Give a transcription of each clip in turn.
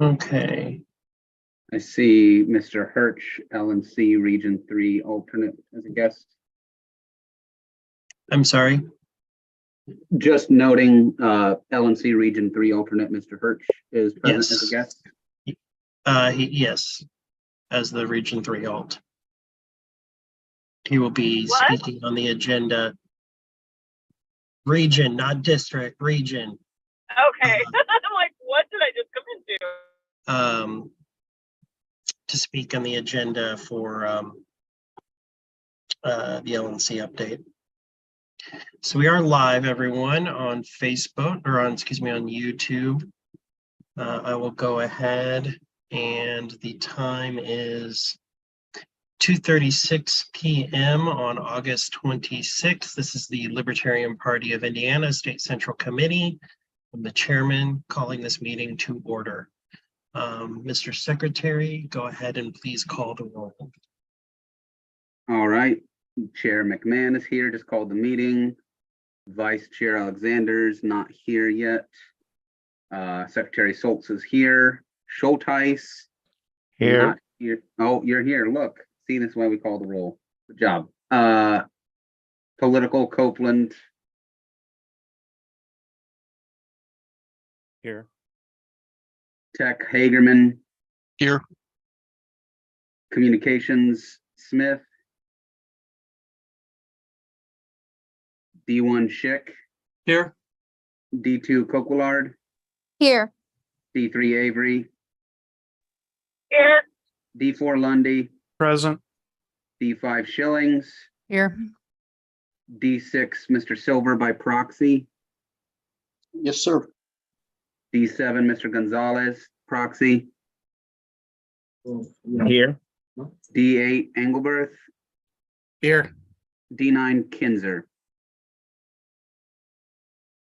Okay. I see Mr. Hirsch, LNC Region 3 alternate as a guest. I'm sorry. Just noting LNC Region 3 alternate Mr. Hirsch is present as a guest. Yes, as the Region 3 alt. He will be speaking on the agenda. Region, not district, region. Okay. I'm like, what did I just come into? To speak on the agenda for the LNC update. So we are live, everyone, on Facebook, or on, excuse me, on YouTube. I will go ahead, and the time is 2:36 p.m. on August 26th. This is the Libertarian Party of Indiana State Central Committee. I'm the chairman calling this meeting to order. Mr. Secretary, go ahead and please call the roll. All right. Chair McMahon is here, just called the meeting. Vice Chair Alexander's not here yet. Secretary Soltz is here. Schulteis. Here. Not here. Oh, you're here. Look. See, this is why we call the roll. Good job. Political Copeland. Here. Tech Hagerman. Here. Communications Smith. D1 Schick. Here. D2 Coquillard. Here. D3 Avery. Here. D4 Lundy. Present. D5 Schillings. Here. D6 Mr. Silver by proxy. Yes, sir. D7 Mr. Gonzalez, proxy. Here. D8 Engelberth. Here. D9 Kinzer.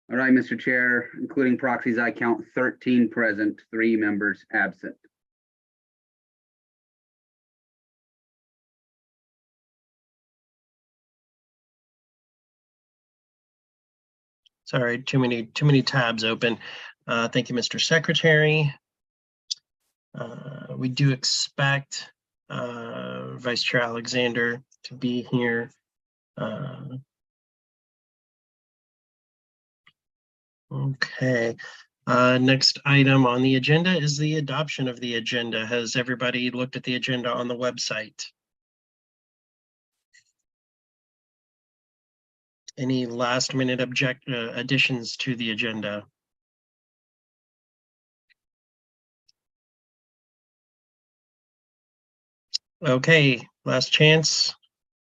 All right, Mr. Chair, including proxies, I count 13 present, 3 members absent. Sorry, too many tabs open. Thank you, Mr. Secretary. We do expect Vice Chair Alexander to be here. Okay. Next item on the agenda is the adoption of the agenda. Has everybody looked at the agenda on the website? Any last minute additions to the agenda? Okay, last chance.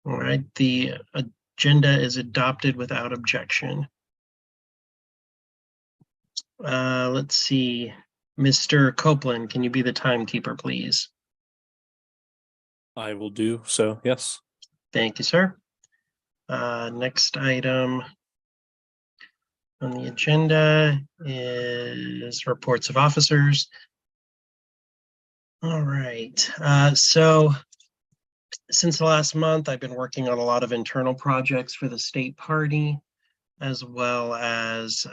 All right, the agenda is adopted without objection. Let's see. Mr. Copeland, can you be the timekeeper, please? I will do so, yes. Thank you, sir. Next item on the agenda is reports of officers. All right. So since the last month, I've been working on a lot of internal projects for the state party, as well as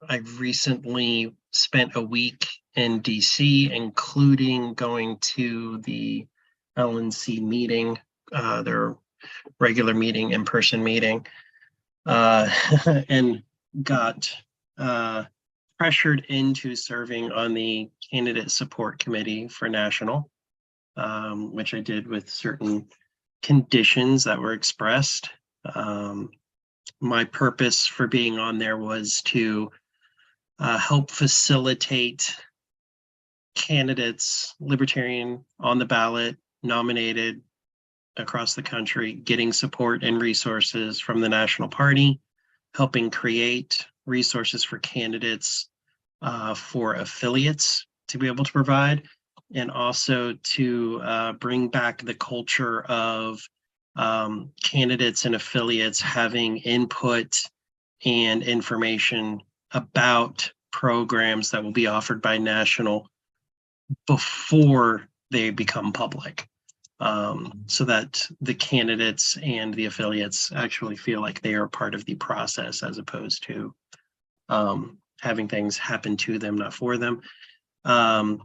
I've recently spent a week in DC, including going to the LNC meeting, their regular meeting, in-person meeting, and got pressured into serving on the candidate support committee for national, which I did with certain conditions that were expressed. My purpose for being on there was to help facilitate candidates, Libertarian, on the ballot, nominated across the country, getting support and resources from the national party, helping create resources for candidates, for affiliates to be able to provide, and also to bring back the culture of candidates and affiliates having input and information about programs that will be offered by national before they become public, so that the candidates and the affiliates actually feel like they are part of the process, as opposed to having things happen to them, not for them. One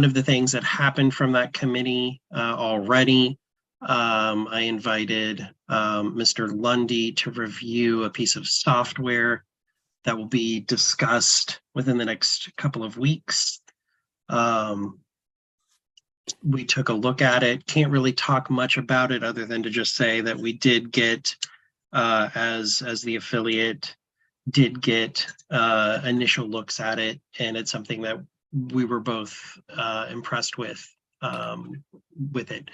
of the things that happened from that committee already, I invited Mr. Lundy to review a piece of software that will be discussed within the next couple of weeks. We took a look at it. Can't really talk much about it other than to just say that we did get, as the affiliate, did get initial looks at it, and it's something that we were both impressed with it.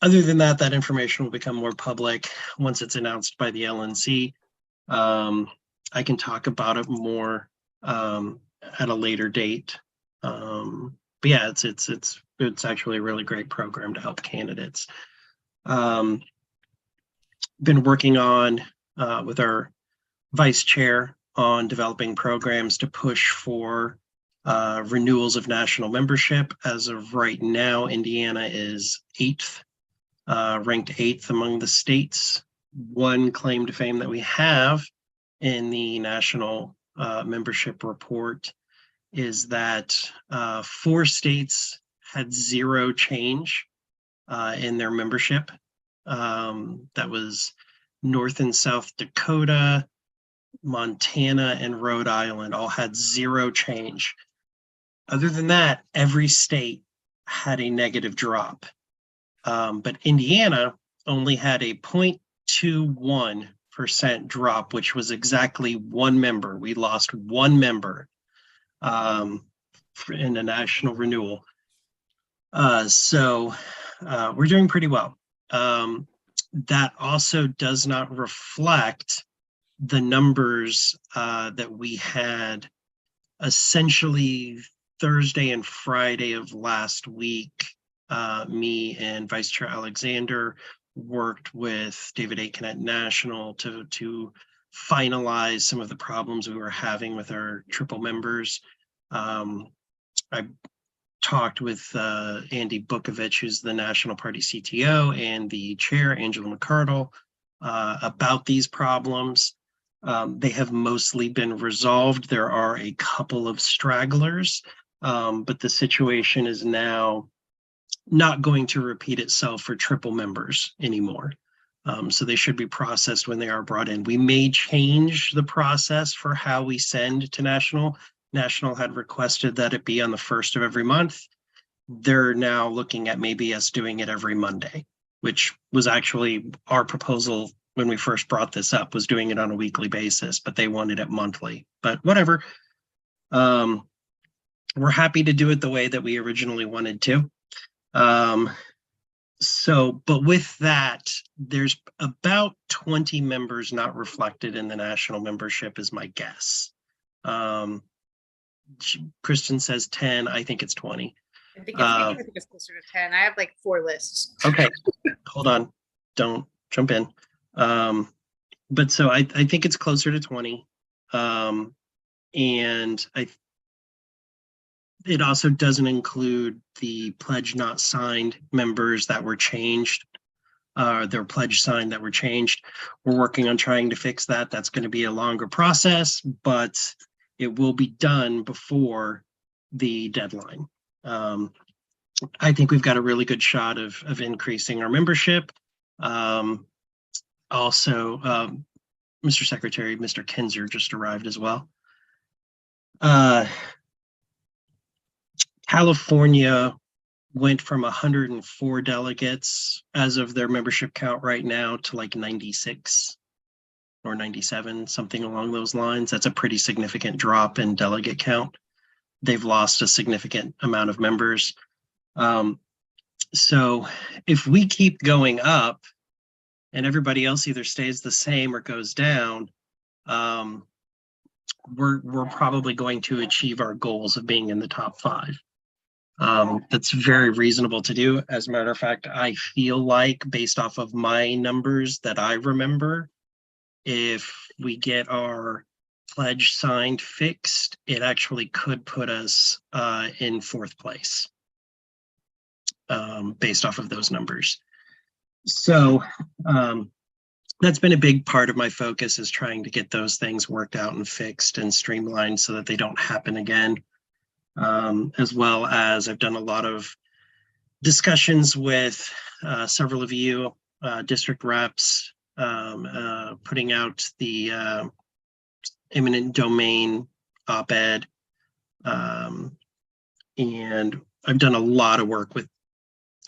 Other than that, that information will become more public once it's announced by the LNC. I can talk about it more at a later date. But yeah, it's actually a really great program to help candidates. Been working on with our vice chair on developing programs to push for renewals of national membership. As of right now, Indiana is 8th, ranked 8th among the states. One claim to fame that we have in the national membership report is that 4 states had 0 change in their membership. That was North and South Dakota, Montana, and Rhode Island all had 0 change. Other than that, every state had a negative drop. But Indiana only had a 0.21% drop, which was exactly 1 member. We lost 1 member in a national renewal. So we're doing pretty well. That also does not reflect the numbers that we had essentially Thursday and Friday of last week. Me and Vice Chair Alexander worked with David Aiken at National to finalize some of the problems we were having with our triple members. I talked with Andy Bukovich, who's the National Party CTO, and the chair, Angela McCardle, about these problems. They have mostly been resolved. There are a couple of stragglers, but the situation is now not going to repeat itself for triple members anymore. So they should be processed when they are brought in. We may change the process for how we send to National. National had requested that it be on the 1st of every month. They're now looking at maybe us doing it every Monday, which was actually our proposal when we first brought this up, was doing it on a weekly basis, but they wanted it monthly. But whatever. We're happy to do it the way that we originally wanted to. But with that, there's about 20 members not reflected in the national membership is my guess. Kristen says 10. I think it's 20. I think it's closer to 10. I have like 4 lists. Okay, hold on. Don't jump in. But so I think it's closer to 20. And it also doesn't include the pledge not signed members that were changed. Their pledge signed that were changed. We're working on trying to fix that. That's going to be a longer process, but it will be done before the deadline. I think we've got a really good shot of increasing our membership. Also, Mr. Secretary, Mr. Kinzer just arrived as well. California went from 104 delegates as of their membership count right now to like 96 or 97, something along those lines. That's a pretty significant drop in delegate count. They've lost a significant amount of members. So if we keep going up and everybody else either stays the same or goes down, we're probably going to achieve our goals of being in the top 5. That's very reasonable to do. As a matter of fact, I feel like based off of my numbers that I remember, if we get our pledge signed fixed, it actually could put us in 4th place based off of those numbers. So that's been a big part of my focus, is trying to get those things worked out and fixed and streamlined so that they don't happen again. As well as I've done a lot of discussions with several of you, district reps, putting out the eminent domain op-ed. And I've done a lot of work with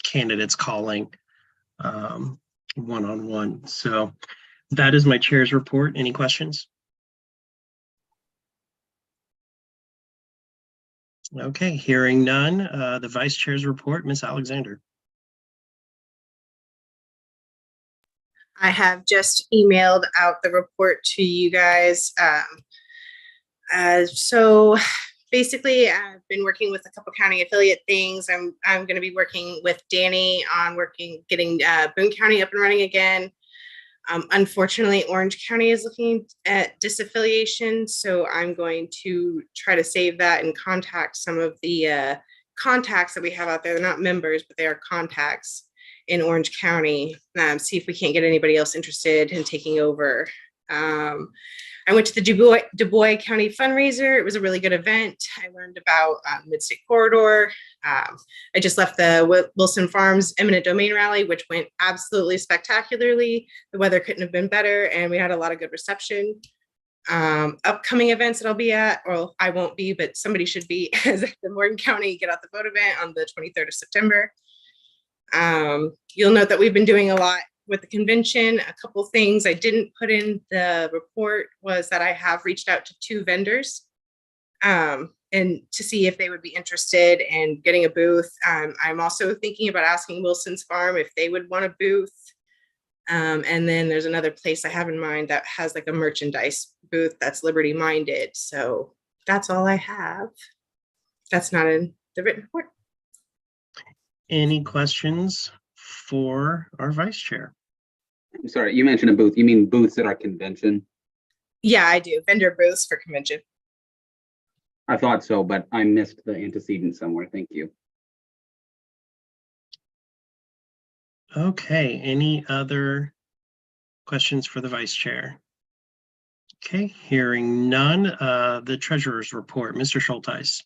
candidates calling one-on-one. So that is my chair's report. Any questions? Okay, hearing none. The vice chair's report, Ms. Alexander. I have just emailed out the report to you guys. So basically, I've been working with a couple county affiliate things. I'm going to be working with Danny on getting Boone County up and running again. Unfortunately, Orange County is looking at disaffiliation, so I'm going to try to save that and contact some of the contacts that we have out there. They're not members, but they are contacts in Orange County. See if we can't get anybody else interested in taking over. I went to the Du Bois County fundraiser. It was a really good event. I learned about Mid-State Corridor. I just left the Wilson Farms eminent domain rally, which went absolutely spectacularly. The weather couldn't have been better, and we had a lot of good reception. Upcoming events that I'll be at, or I won't be, but somebody should be, is the Morgan County Get Out the Vote event on the 23rd of September. You'll note that we've been doing a lot with the convention. A couple things I didn't put in the report was that I have reached out to 2 vendors and to see if they would be interested in getting a booth. I'm also thinking about asking Wilson's Farm if they would want a booth. And then there's another place I have in mind that has like a merchandise booth that's liberty minded. So that's all I have. That's not in the written report. Any questions for our vice chair? I'm sorry, you mentioned a booth. You mean booths at our convention? Yeah, I do. Vendor booths for convention. I thought so, but I missed the antecedent somewhere. Thank you. Okay, any other questions for the vice chair? Okay, hearing none. The treasurer's report, Mr. Schulteis.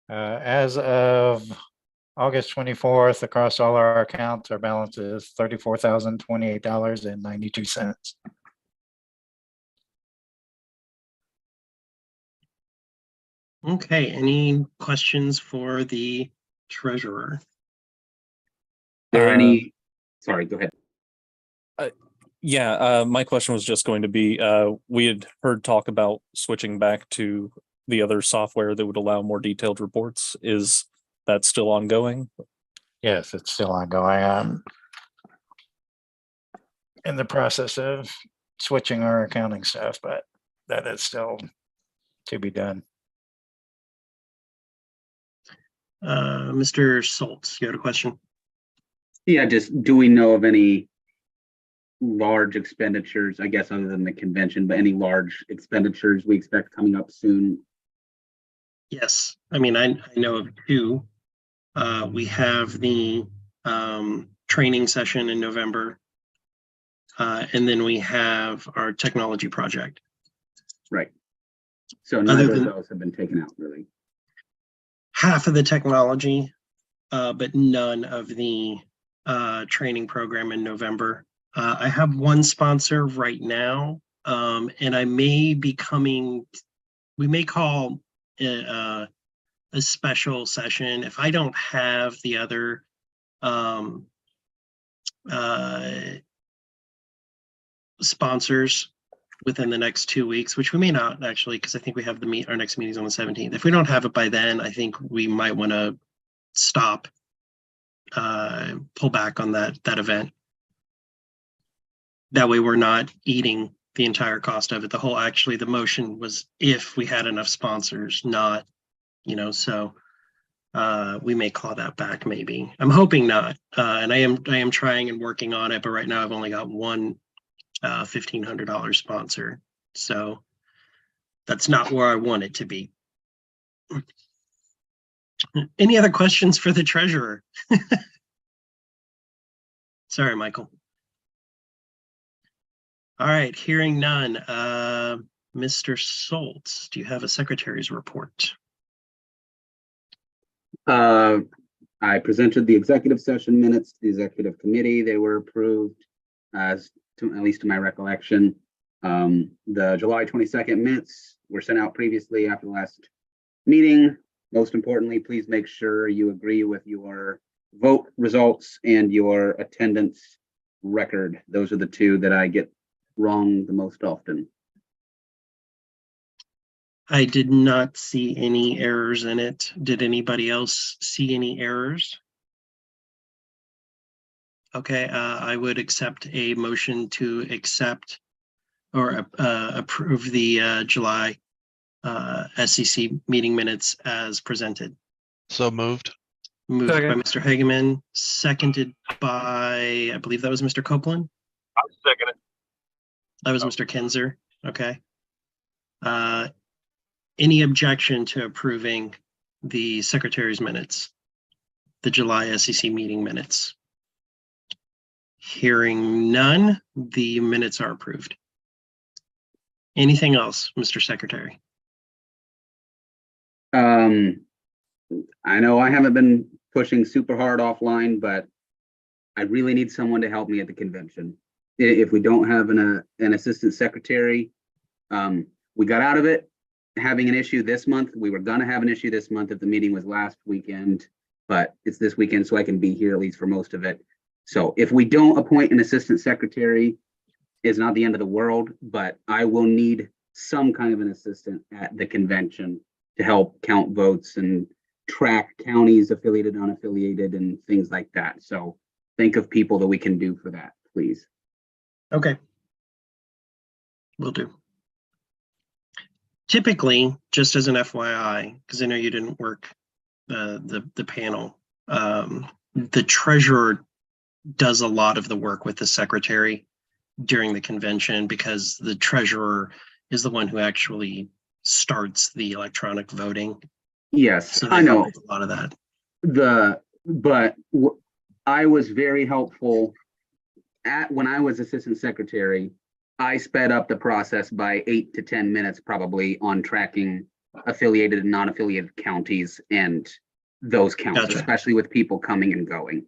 As of August 24th, across all our accounts, our balance is $34,028.92. Okay, any questions for the treasurer? Are there any? Sorry, go ahead. Yeah, my question was just going to be, we had heard talk about switching back to the other software that would allow more detailed reports. Is that still ongoing? Yes, it's still ongoing. I'm in the process of switching our accounting stuff, but that is still to be done. Mr. Schultz, you had a question? Yeah, just do we know of any large expenditures, I guess, other than the convention, but any large expenditures we expect coming up soon? Yes, I mean, I know of 2. We have the training session in November, and then we have our technology project. Right. So neither of those have been taken out, really. Half of the technology, but none of the training program in November. I have one sponsor right now, and I may be coming, we may call a special session if I don't have the other sponsors within the next 2 weeks, which we may not actually, because I think we have our next meeting is on the 17th. If we don't have it by then, I think we might want to stop, pull back on that event. That way we're not eating the entire cost of it. The motion was if we had enough sponsors, not, so we may claw that back maybe. I'm hoping not. And I am trying and working on it, but right now I've only got one $1,500 sponsor. So that's not where I want it to be. Any other questions for the treasurer? Sorry, Michael. All right, hearing none. Mr. Soltz, do you have a secretary's report? I presented the executive session minutes to the executive committee. They were approved, as to, at least to my recollection. The July 22nd minutes were sent out previously after the last meeting. Most importantly, please make sure you agree with your vote results and your attendance record. Those are the two that I get wrong the most often. I did not see any errors in it. Did anybody else see any errors? Okay, I would accept a motion to accept or approve the July SCC meeting minutes as presented. So moved. Moved by Second. Mr. Hageman, seconded by, I believe that was Mr. Copeland. I was second it. That was Mr. Kinzer. Okay. Any objection to approving the secretary's minutes, the July SCC meeting minutes? Hearing none, the minutes are approved. Anything else, Mr. Secretary? I know I haven't been pushing super hard offline, but I really need someone to help me at the convention. If we don't have an assistant secretary, we got out of it having an issue this month. We were gonna have an issue this month if the meeting was last weekend, but it's this weekend, so I can be here at least for most of it. So if we don't appoint an assistant secretary, it's not the end of the world, but I will need some kind of an assistant at the convention to help count votes and track counties, affiliated, unaffiliated, and things like that. So think of people that we can do for that, please. Okay. Will do. Typically, just as an FYI, because I know you didn't work the panel, the treasurer does a lot of the work with the secretary during the convention because the treasurer is the one who actually starts the electronic voting. Yes, So I know. a lot of that. I was very helpful when I was assistant secretary. I sped up the process by 8 to 10 minutes probably on tracking affiliated and non-affiliated counties and those counts, Gotcha. especially with people coming and going.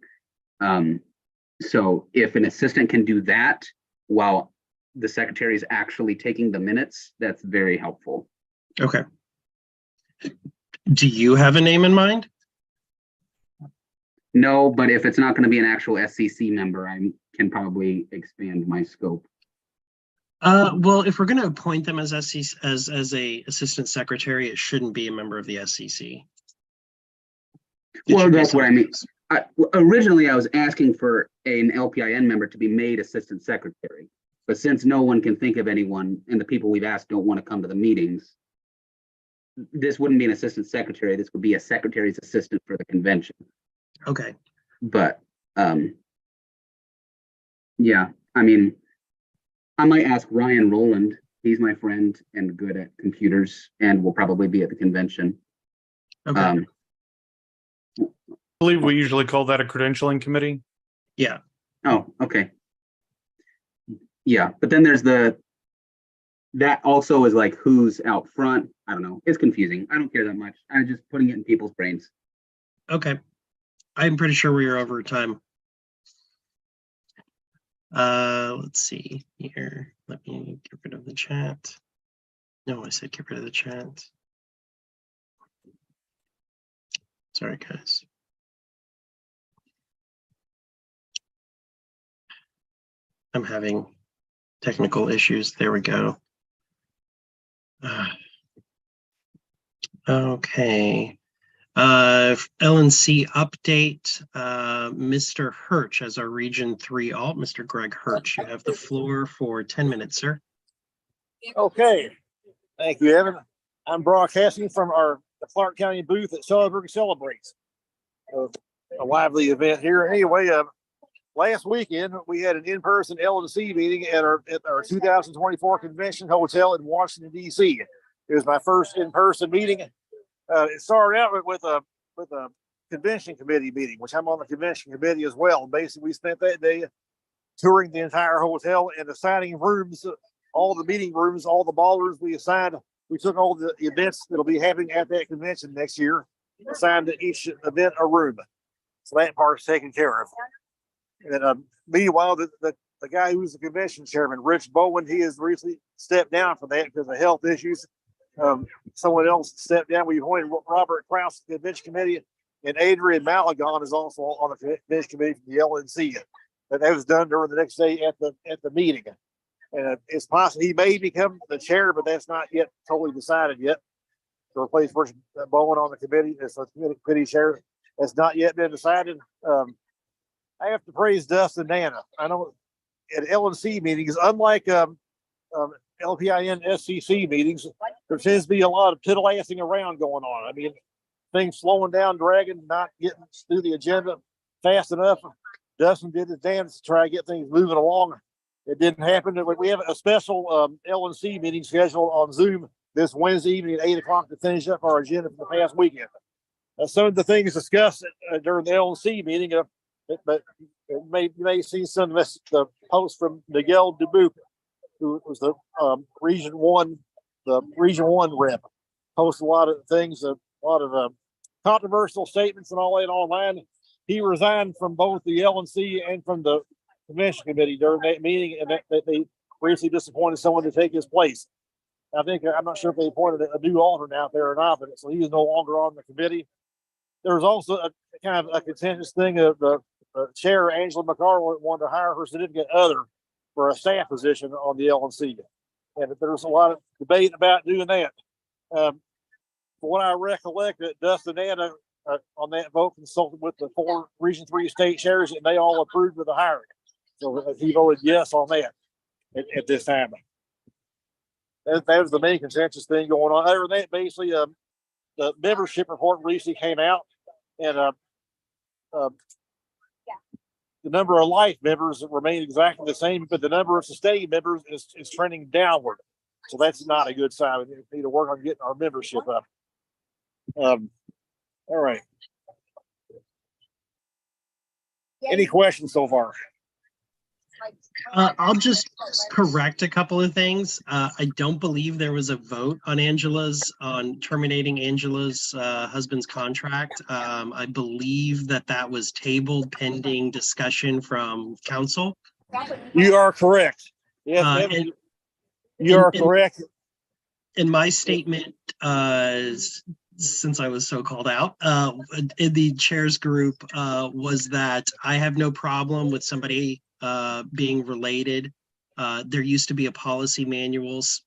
So if an assistant can do that while the secretary is actually taking the minutes, that's very helpful. Okay. Do you have a name in mind? No, but if it's not going to be an actual SCC member, I can probably expand my scope. Well, if we're going to appoint them as SCC, as a assistant secretary, it shouldn't be a member of the SCC. Well, that's what I mean. Originally, I was asking for an LPIN member to be made assistant secretary, but since no one can think of anyone and the people we've asked don't want to come to the meetings, this wouldn't be an assistant secretary. This would be a secretary's assistant for the convention. Okay. But yeah, I mean, I might ask Ryan Rowland. He's my friend and good at computers and will probably be at the convention. Okay. I believe we usually call that a credentialing committee. Yeah. Oh, okay. Yeah, but then there's that also is like who's out front. I don't know. It's confusing. I don't care that much. I'm just putting it in people's brains. Okay. I'm pretty sure we are over time. Let's see here. Let me get rid of the chat. No, I said get rid of the chat. Sorry, guys. I'm having technical issues. There we go. Okay. LNC update. Mr. Hirsch as our Region 3 alt. Mr. Greg Hirsch, you have the floor for 10 minutes, sir. Okay. Thank you, Evan. I'm broadcasting from the Clark County booth at Sullivan Celebrates. A lively event here. Anyway, last weekend, we had an in-person LNC meeting at our 2024 convention hotel in Washington, D.C. It was my first in-person meeting. It started out with with a convention committee meeting, which I'm on the convention committee as well. Basically, we spent that day touring the entire hotel and assigning rooms, all the meeting rooms, all the ballrooms we assigned. We took all the events that'll be happening at that convention next year, assigned to each event a room. So that part's taken care of. And meanwhile, the guy who's the convention chairman, Rich Bowen, he has recently stepped down from that because of health issues. Someone else stepped down. We appointed Robert Krause to the convention committee, and Adrian Malagon is also on the convention committee from the LNC. That was done during the next day at the meeting. And it's possible he may become the chair, but that's not yet totally decided yet. To replace Rich Bowen on the committee as the committee chair, has not yet been decided. I have to praise Dustin Nana. I know at LNC meetings, unlike LPIN SCC meetings, there tends to be a lot of titillating around going on. I mean, things slowing down, dragging, not getting through the agenda fast enough. Dustin did his dance to try to get things moving along. It didn't happen. We have a special LNC meeting scheduled on Zoom this Wednesday evening at 8 o'clock to finish up our agenda for the past weekend. Some of the things discussed during the LNC meeting, but you may see some of the posts from Miguel Dubuque, who was the Region 1 rep. Posted a lot of things, a lot of controversial statements and all that online. He resigned from both the LNC and from the convention committee during that meeting, and that they recently disappointed someone to take his place. I'm not sure if they appointed a new alternate out there or not, but so he is no longer on the committee. There was also a kind of a contentious thing of the chair, Angela McCarroll, wanted to hire her significant other for a staff position on the LNC. And there was a lot of debate about doing that. From what I recollect, that Dustin Anna on that vote consulted with the 4 Region 3 state chairs, and they all approved of the hiring. So he voted yes on that at this time. That was the main consensus thing going on. Other than that, basically, the membership report recently came out, and the number of life members remain exactly the same, but the number of sustained members is trending downward. So that's not a good sign. We need to work on getting our membership up. All right. Any questions so far? I'll just correct a couple of things. I don't believe there was a vote on terminating Angela's husband's contract. I believe that was tabled pending discussion from council. You are correct. Yes, you are correct. In my statement, since I was so called out, in the chairs group, was that I have no problem with somebody being related. There used to be a policy manuals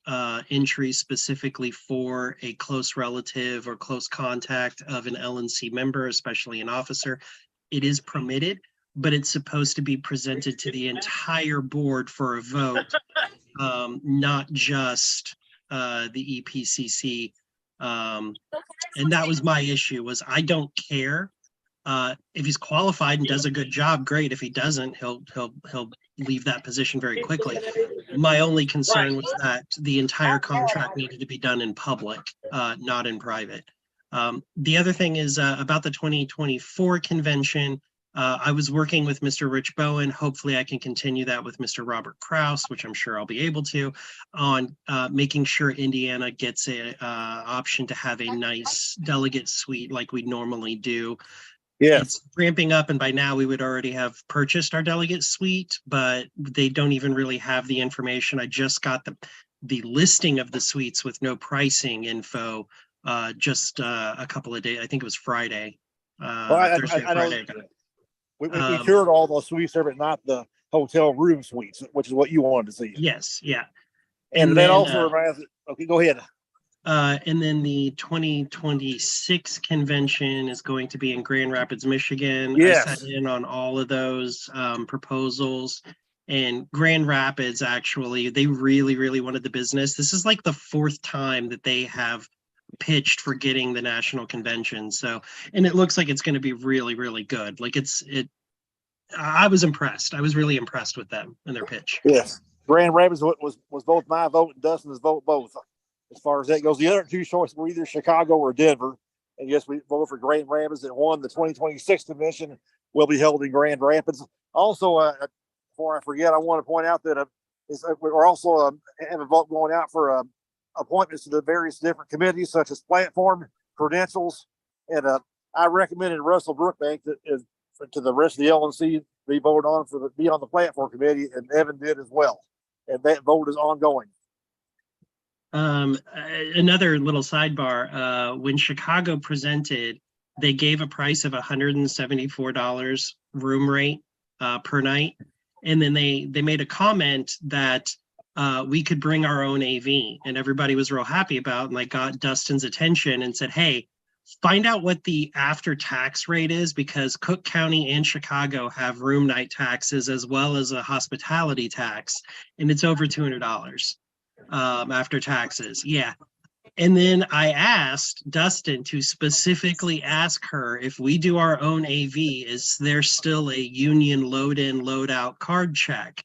entry specifically for a close relative or close contact of an LNC member, especially an officer. It is permitted, but it's supposed to be presented to the entire board for a vote, not just the EPCC. And that was my issue, was I don't care. If he's qualified and does a good job, great. If he doesn't, he'll leave that position very quickly. My only concern was that the entire contract needed to be done in public, not in private. The other thing is about the 2024 convention. I was working with Mr. Rich Bowen. Hopefully I can continue that with Mr. Robert Krause, which I'm sure I'll be able to, on making sure Indiana gets a option to have a nice delegate suite like we normally do. Yes. It's ramping up, and by now we would already have purchased our delegate suite, but they don't even really have the information. I just got the listing of the suites with no pricing info just a couple of days. I think it was Friday. Thursday or Friday. We toured all those suites there, but not the hotel room suites, which is what you wanted to see. Yes, yeah. And then also reminds me, okay, go ahead. And then the 2026 convention is going to be in Grand Rapids, Michigan. Yes. I sat in on all of those proposals. And Grand Rapids, actually, they really, really wanted the business. This is like the 4th time that they have pitched for getting the national convention. So, and it looks like it's going to be really, really good. Like I was impressed. I was really impressed with them and their pitch. Yes. Grand Rapids was both my vote and Dustin's vote both. As far as that goes, the other 2 choices were either Chicago or Denver. And yes, we voted for Grand Rapids that won the 2026 convention will be held in Grand Rapids. Also, before I forget, I want to point out that we're also have a vote going out for appointments to the various different committees, such as platform, credentials, and I recommended Russell Brookbank to the rest of the LNC be voted on be on the platform committee, and Evan did as well. And that vote is ongoing. Another little sidebar, when Chicago presented, they gave a price of $174 room rate per night. And then they made a comment that we could bring our own AV, and everybody was real happy about, and like got Dustin's attention and said, hey, find out what the after tax rate is, because Cook County and Chicago have room night taxes as well as a hospitality tax, and it's over $200 after taxes. Yeah. And then I asked Dustin to specifically ask her, if we do our own AV, is there still a union load in, load out card check?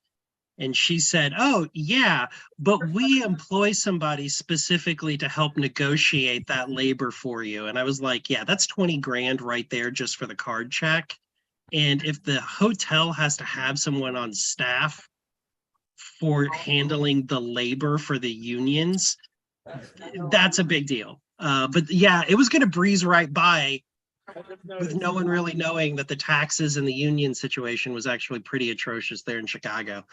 And she said, oh, yeah, but we employ somebody specifically to help negotiate that labor for you. And I was like, yeah, that's 20 grand right there just for the card check. And if the hotel has to have someone on staff for handling the labor for the unions, that's a big deal. But yeah, it was going to breeze right by with no one really knowing that the taxes and the union situation was actually pretty atrocious there in Chicago.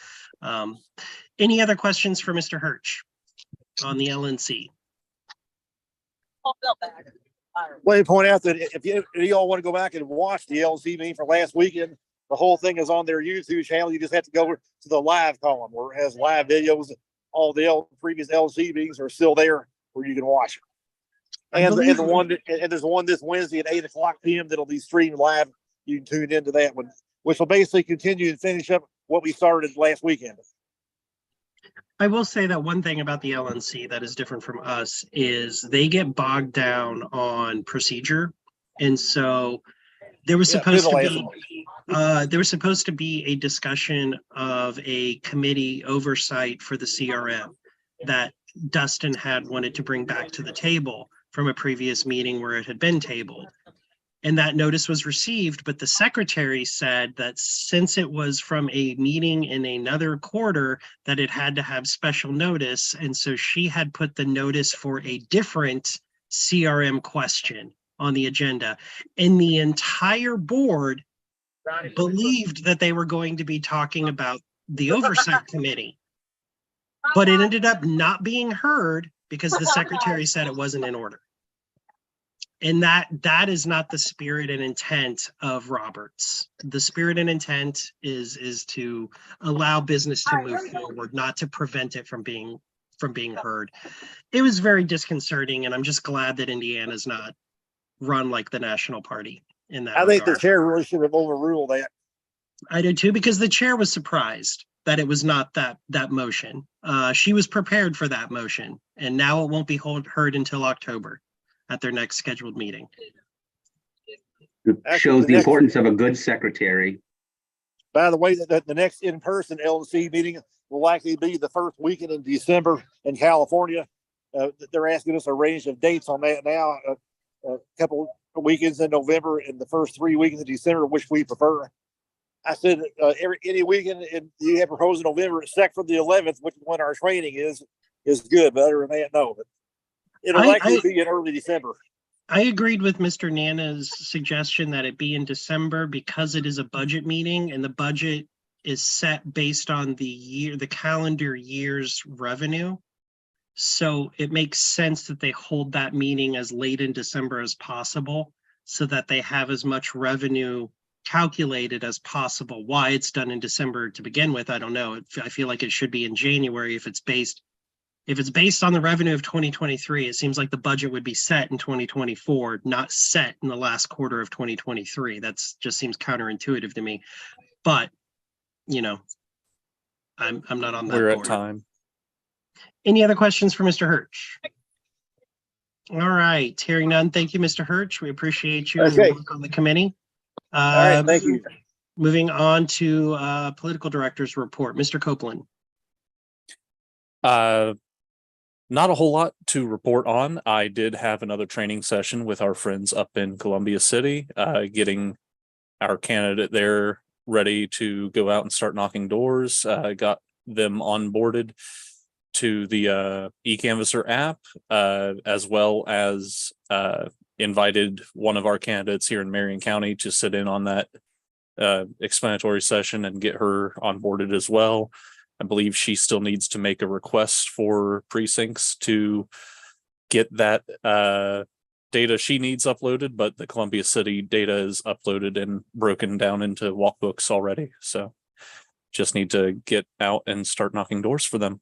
Any other questions for Mr. Hirsch on the LNC? Let me point out that if you all want to go back and watch the LNC meeting from last weekend, the whole thing is on their YouTube channel. You just have to go to the live column where it has live videos. All the previous LNC meetings are still there where you can watch it. And there's one this Wednesday at 8:00 p.m. that'll be streamed live. You can tune into that one, which will basically continue and finish up what we started last weekend. I will say that one thing about the LNC that is different from us is they get bogged down on procedure. And so there was supposed to be a discussion of a committee oversight for the CRM that Dustin had wanted to bring back to the table from a previous meeting where it had been tabled. And that notice was received, but the secretary said that since it was from a meeting in another quarter, that it had to have special notice. And so she had put the notice for a different CRM question on the agenda. And the entire board believed that they were going to be talking about the oversight committee. But it ended up not being heard because the secretary said it wasn't in order. And that is not the spirit and intent of Roberts. The spirit and intent is to allow business to move forward, not to prevent it from being heard. It was very disconcerting, and I'm just glad that Indiana's not run like the National Party in that regard. I think the chair really should have overruled that. I do too, because the chair was surprised that it was not that motion. She was prepared for that motion, and now it won't be heard until October at their next scheduled meeting. It shows the importance of a good secretary. By the way, the next in-person LNC meeting will likely be the first weekend in December in California. They're asking us a range of dates on that now. A couple of weekends in November and the first 3 weekends in December, which we prefer. I said any weekend you have proposed in November, except for the 11th, which is when our training is good. But other than that, no. But it'll likely be in early December. I agreed with Mr. Nana's suggestion that it be in December because it is a budget meeting, and the budget is set based on the calendar year's revenue. So it makes sense that they hold that meeting as late in December as possible so that they have as much revenue calculated as possible. Why it's done in December to begin with, I don't know. I feel like it should be in January if it's based on the revenue of 2023. It seems like the budget would be set in 2024, not set in the last quarter of 2023. That's just seems counterintuitive to me. But I'm not on that We're board. at time. Any other questions for Mr. Hirsch? All right, hearing none. Thank you, Mr. Hirsch. We appreciate you and your work on the committee. All right, thank you. Moving on to political director's report, Mr. Copeland. Not a whole lot to report on. I did have another training session with our friends up in Columbia City, getting our candidate there ready to go out and start knocking doors. Got them onboarded to the eCanvasser app, as well as invited one of our candidates here in Marion County to sit in on that explanatory session and get her onboarded as well. I believe she still needs to make a request for precincts to get that data she needs uploaded, but the Columbia City data is uploaded and broken down into walkbooks already. So just need to get out and start knocking doors for them.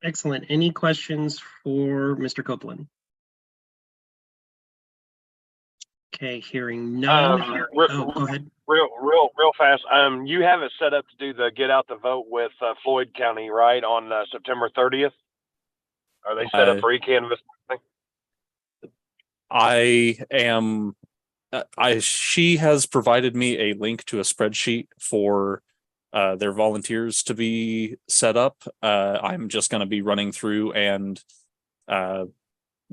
Excellent. Any questions for Mr. Copeland? Okay, hearing none. Oh, go ahead. Real fast. You have it set up to do the get out the vote with Floyd County, right, on September 30th? Are they set up for eCanvas? I am. She has provided me a link to a spreadsheet for their volunteers to be set up. I'm just going to be running through, and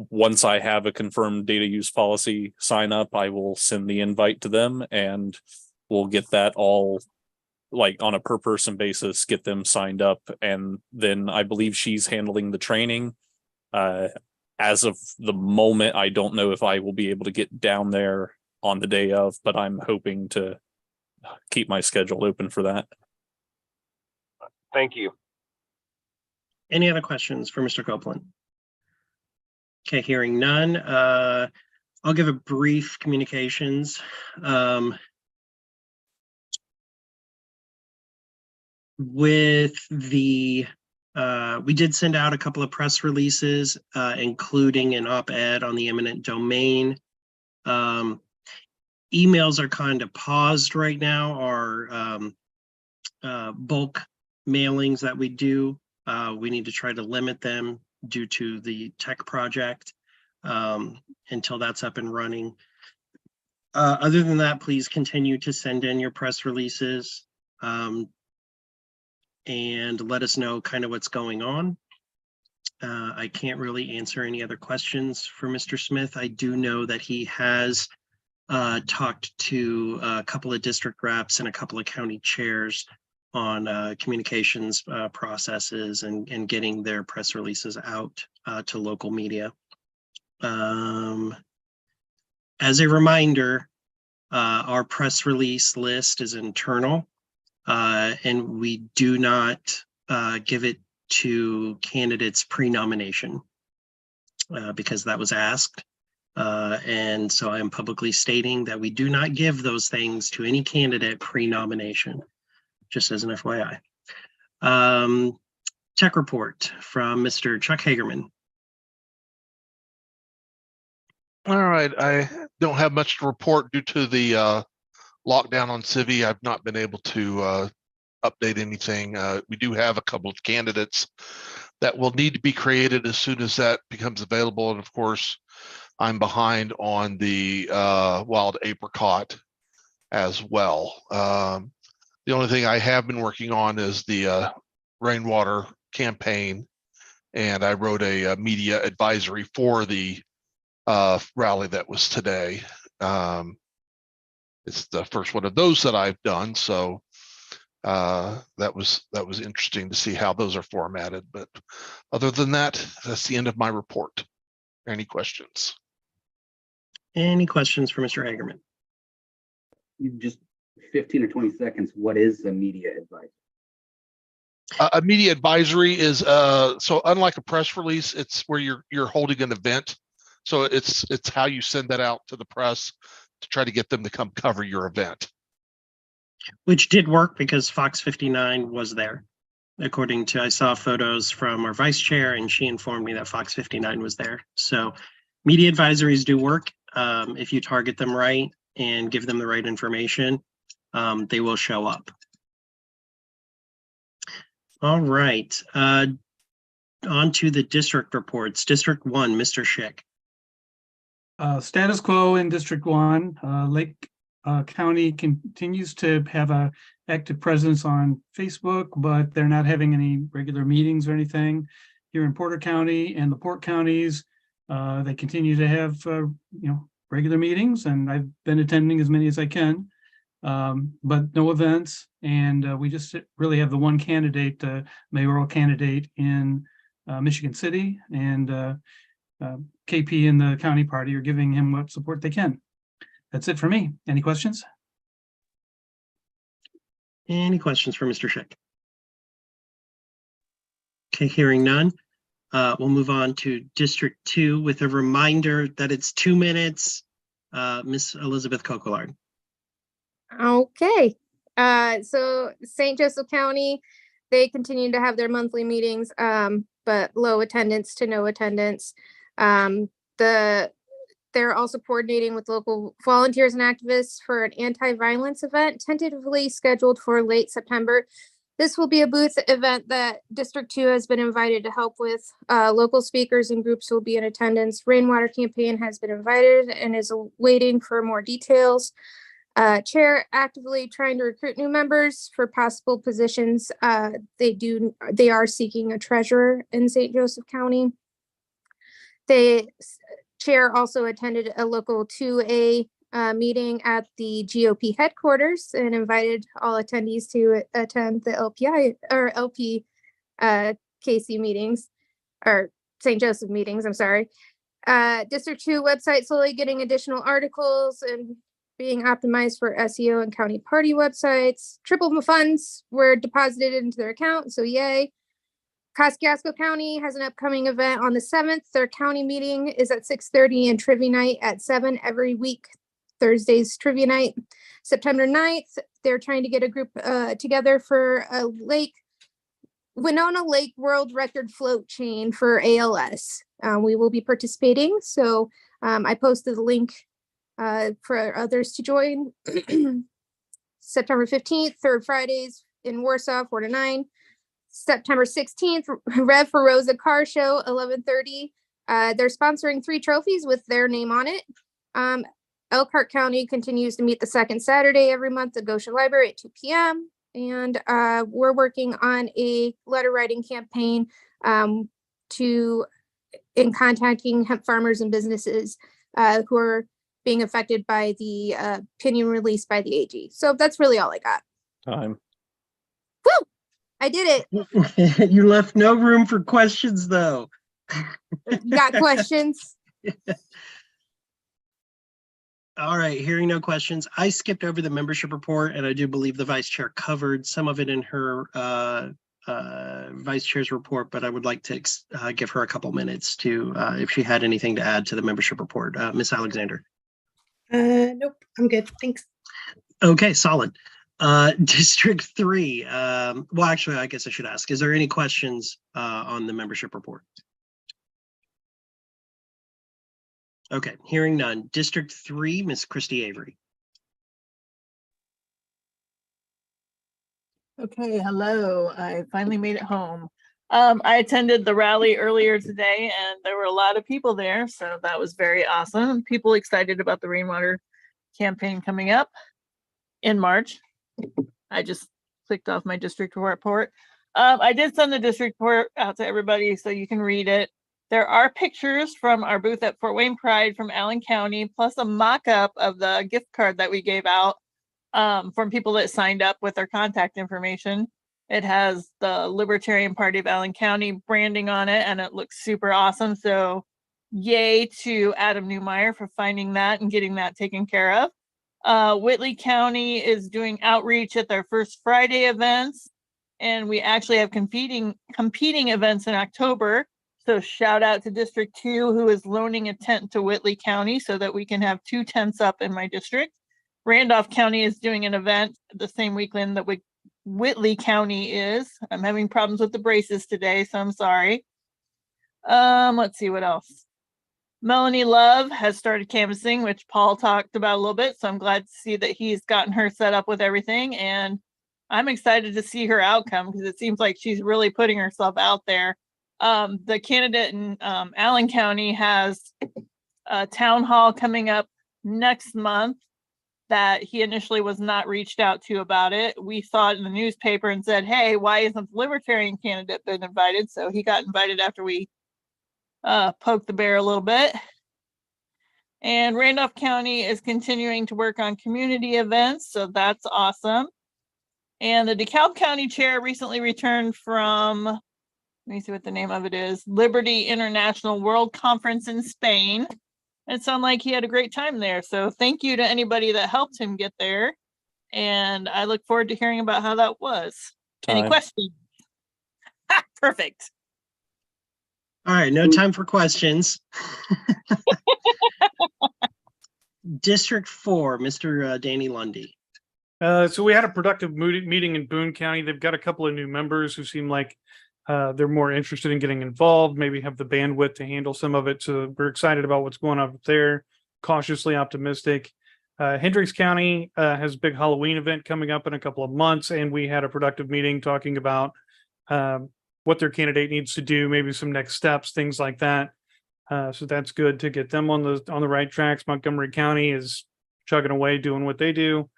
once I have a confirmed data use policy sign up, I will send the invite to them, and we'll get that all, like, on a per person basis, get them signed up. And then I believe she's handling the training. As of the moment, I don't know if I will be able to get down there on the day of, but I'm hoping to keep my schedule open for that. Thank you. Any other questions for Mr. Copeland? Okay, hearing none. I'll give a brief communications. With the, we did send out a couple of press releases, including an op-ed on the eminent domain. Emails are kind of paused right now. Our bulk mailings that we do, we need to try to limit them due to the tech project until that's up and running. Other than that, please continue to send in your press releases and let us know kind of what's going on. I can't really answer any other questions for Mr. Smith. I do know that he has talked to a couple of district reps and a couple of county chairs on communications processes and getting their press releases out to local media. As a reminder, our press release list is internal, and we do not give it to candidates pre-nomination because that was asked. And so I am publicly stating that we do not give those things to any candidate pre-nomination, just as an FYI. Tech report from Mr. Chuck Hagerman. All right, I don't have much to report due to the lockdown on Civi. I've not been able to update anything. We do have a couple of candidates that will need to be created as soon as that becomes available. And of course, I'm behind on the wild apricot as well. The only thing I have been working on is the rainwater campaign, and I wrote a media advisory for the rally that was today. It's the first one of those that I've done, so that was interesting to see how those are formatted. But other than that, that's the end of my report. Any questions? Any questions for Mr. Hagerman? You just 15 or 20 seconds. What is the media advice? A media advisory is so unlike a press release, it's where you're holding an event. So it's how you send that out to the press to try to get them to come cover your event. Which did work because Fox 59 was there. According to, I saw photos from our vice chair and she informed me that Fox 59 was there. So media advisories do work. If you target them right and give them the right information, they will show up. All right. On to the district reports. District 1, Mr. Schick. Status quo in District 1. Lake County continues to have a active presence on Facebook, but they're not having any regular meetings or anything. Here in Porter County and the Port counties, they continue to have, regular meetings, and I've been attending as many as I can, but no events. And we just really have the one candidate, mayoral candidate in Michigan City, and KP and the county party are giving him what support they can. That's it for me. Any questions? Any questions for Mr. Schick? Okay, hearing none. We'll move on to District 2 with a reminder that it's 2 minutes. Miss Elizabeth Coquillard. Okay. So St. Joseph County, they continue to have their monthly meetings, but low attendance to no attendance. They're also coordinating with local volunteers and activists for an anti-violence event tentatively scheduled for late September. This will be a booth event that District 2 has been invited to help with. Local speakers and groups will be in attendance. Rainwater campaign has been invited and is waiting for more details. Chair actively trying to recruit new members for possible positions. They are seeking a treasurer in St. Joseph County. The chair also attended a local 2A meeting at the GOP headquarters and invited all attendees to attend the LPI or LPKC meetings, or St. Joseph meetings, I'm sorry. District 2 website slowly getting additional articles and being optimized for SEO and county party websites. Triple funds were deposited into their account, so yay. Kosciuszko County has an upcoming event on the 7th. Their county meeting is at 6:30 and trivia night at 7 every week. Thursday's trivia night. September 9th, they're trying to get a group together for a Winona Lake World Record float chain for ALS. We will be participating, so I posted the link for others to join. September 15th, third Fridays in Warsaw, 4 to 9. September 16th, Rev for Rosa Car Show, 11:30. They're sponsoring 3 trophies with their name on it. Elkhart County continues to meet the second Saturday every month at Goshen Library at 2 p.m. And we're working on a letter writing campaign in contacting hemp farmers and businesses who are being affected by the opinion released by the AG. So that's really all I got. Time. Woo! I did it. You left no room for questions, though. You got questions? All right, hearing no questions. I skipped over the membership report, and I do believe the vice chair covered some of it in her vice chair's report, but I would like to give her a couple minutes to, if she had anything to add to the membership report. Ms. Alexander. Nope, I'm good. Thanks. Okay, solid. District 3. Well, actually, I guess I should ask, is there any questions on the membership report? Okay, hearing none. District 3, Ms. Christy Avery. Okay, hello. I finally made it home. I attended the rally earlier today and there were a lot of people there, so that was very awesome. People excited about the rainwater campaign coming up in March. I just clicked off my district report. I did send the district report out to everybody so you can read it. There are pictures from our booth at Fort Wayne Pride from Allen County, plus a mock-up of the gift card that we gave out from people that signed up with their contact information. It has the Libertarian Party of Allen County branding on it, and it looks super awesome. So yay to Adam Newmeyer for finding that and getting that taken care of. Whitley County is doing outreach at their first Friday events, and we actually have competing events in October. So shout out to District 2, who is loaning a tent to Whitley County so that we can have 2 tents up in my district. Randolph County is doing an event the same weekend that Whitley County is. I'm having problems with the braces today, so I'm sorry. Let's see what else. Melanie Love has started canvassing, which Paul talked about a little bit. So I'm glad to see that he's gotten her set up with everything. And I'm excited to see her outcome because it seems like she's really putting herself out there. The candidate in Allen County has a town hall coming up next month. that he initially was not reached out to about it. We saw it in the newspaper and said, hey, why isn't the Libertarian candidate been invited? So he got invited after we poked the bear a little bit. And Randolph County is continuing to work on community events, so that's awesome. And the DeKalb County chair recently returned from, let me see what the name of it is, Liberty International World Conference in Spain. It sounded like he had a great time there. So thank you to anybody that helped him get there. And I look forward to hearing about how that was. Any Time. questions? Perfect. All right, no time for questions. District 4, Mr. Danny Lundy. So we had a productive meeting in Boone County. They've got a couple of new members who seem like they're more interested in getting involved, maybe have the bandwidth to handle some of it. So we're excited about what's going on up there, cautiously optimistic. Hendricks County has a big Halloween event coming up in a couple of months, and we had a productive meeting talking about what their candidate needs to do, maybe some next steps, things like that. So that's good to get them on the right tracks. Montgomery County is chugging away, doing what they do.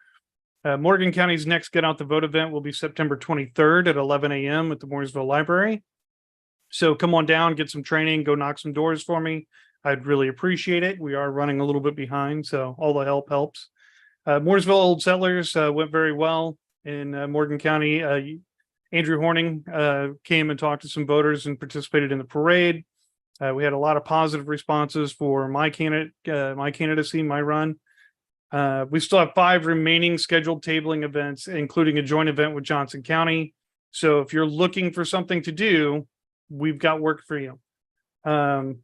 Morgan County's next Get Out the Vote event will be September 23rd at 11 a.m. at the Mooresville Library. So come on down, get some training, go knock some doors for me. I'd really appreciate it. We are running a little bit behind, so all the help helps. Mooresville Old Settlers went very well in Morgan County. Andrew Horning came and talked to some voters and participated in the parade. We had a lot of positive responses for my candidacy, my run. We still have 5 remaining scheduled tabling events, including a joint event with Johnson County. So if you're looking for something to do, we've got work for you. Currently,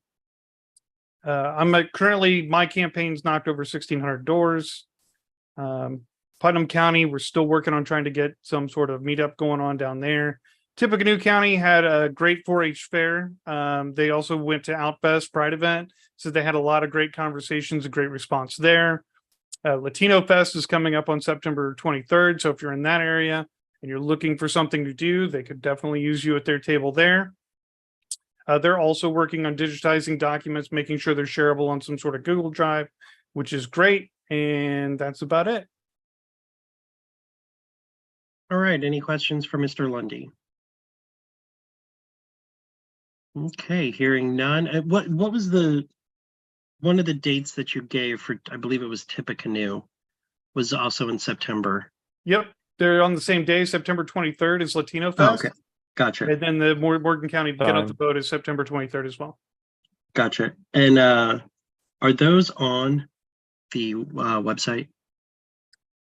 my campaign's knocked over 1,600 doors. Putnam County, we're still working on trying to get some sort of meetup going on down there. Tippecanoe County had a great 4-H fair. They also went to Outfest Pride event. So they had a lot of great conversations, a great response there. Latino Fest is coming up on September 23rd. So if you're in that area and you're looking for something to do, they could definitely use you at their table there. They're also working on digitizing documents, making sure they're shareable on some sort of Google Drive, which is great. And that's about it. All right, any questions for Mr. Lundy? Okay, hearing none. What was one of the dates that you gave for, I believe it was Tippecanoe, was also in September. Yep, they're on the same day. September 23rd is Latino Fest. Oh, okay, gotcha. And then the Morgan County Get Out the Vote is September 23rd as well. Gotcha. And are those on the website?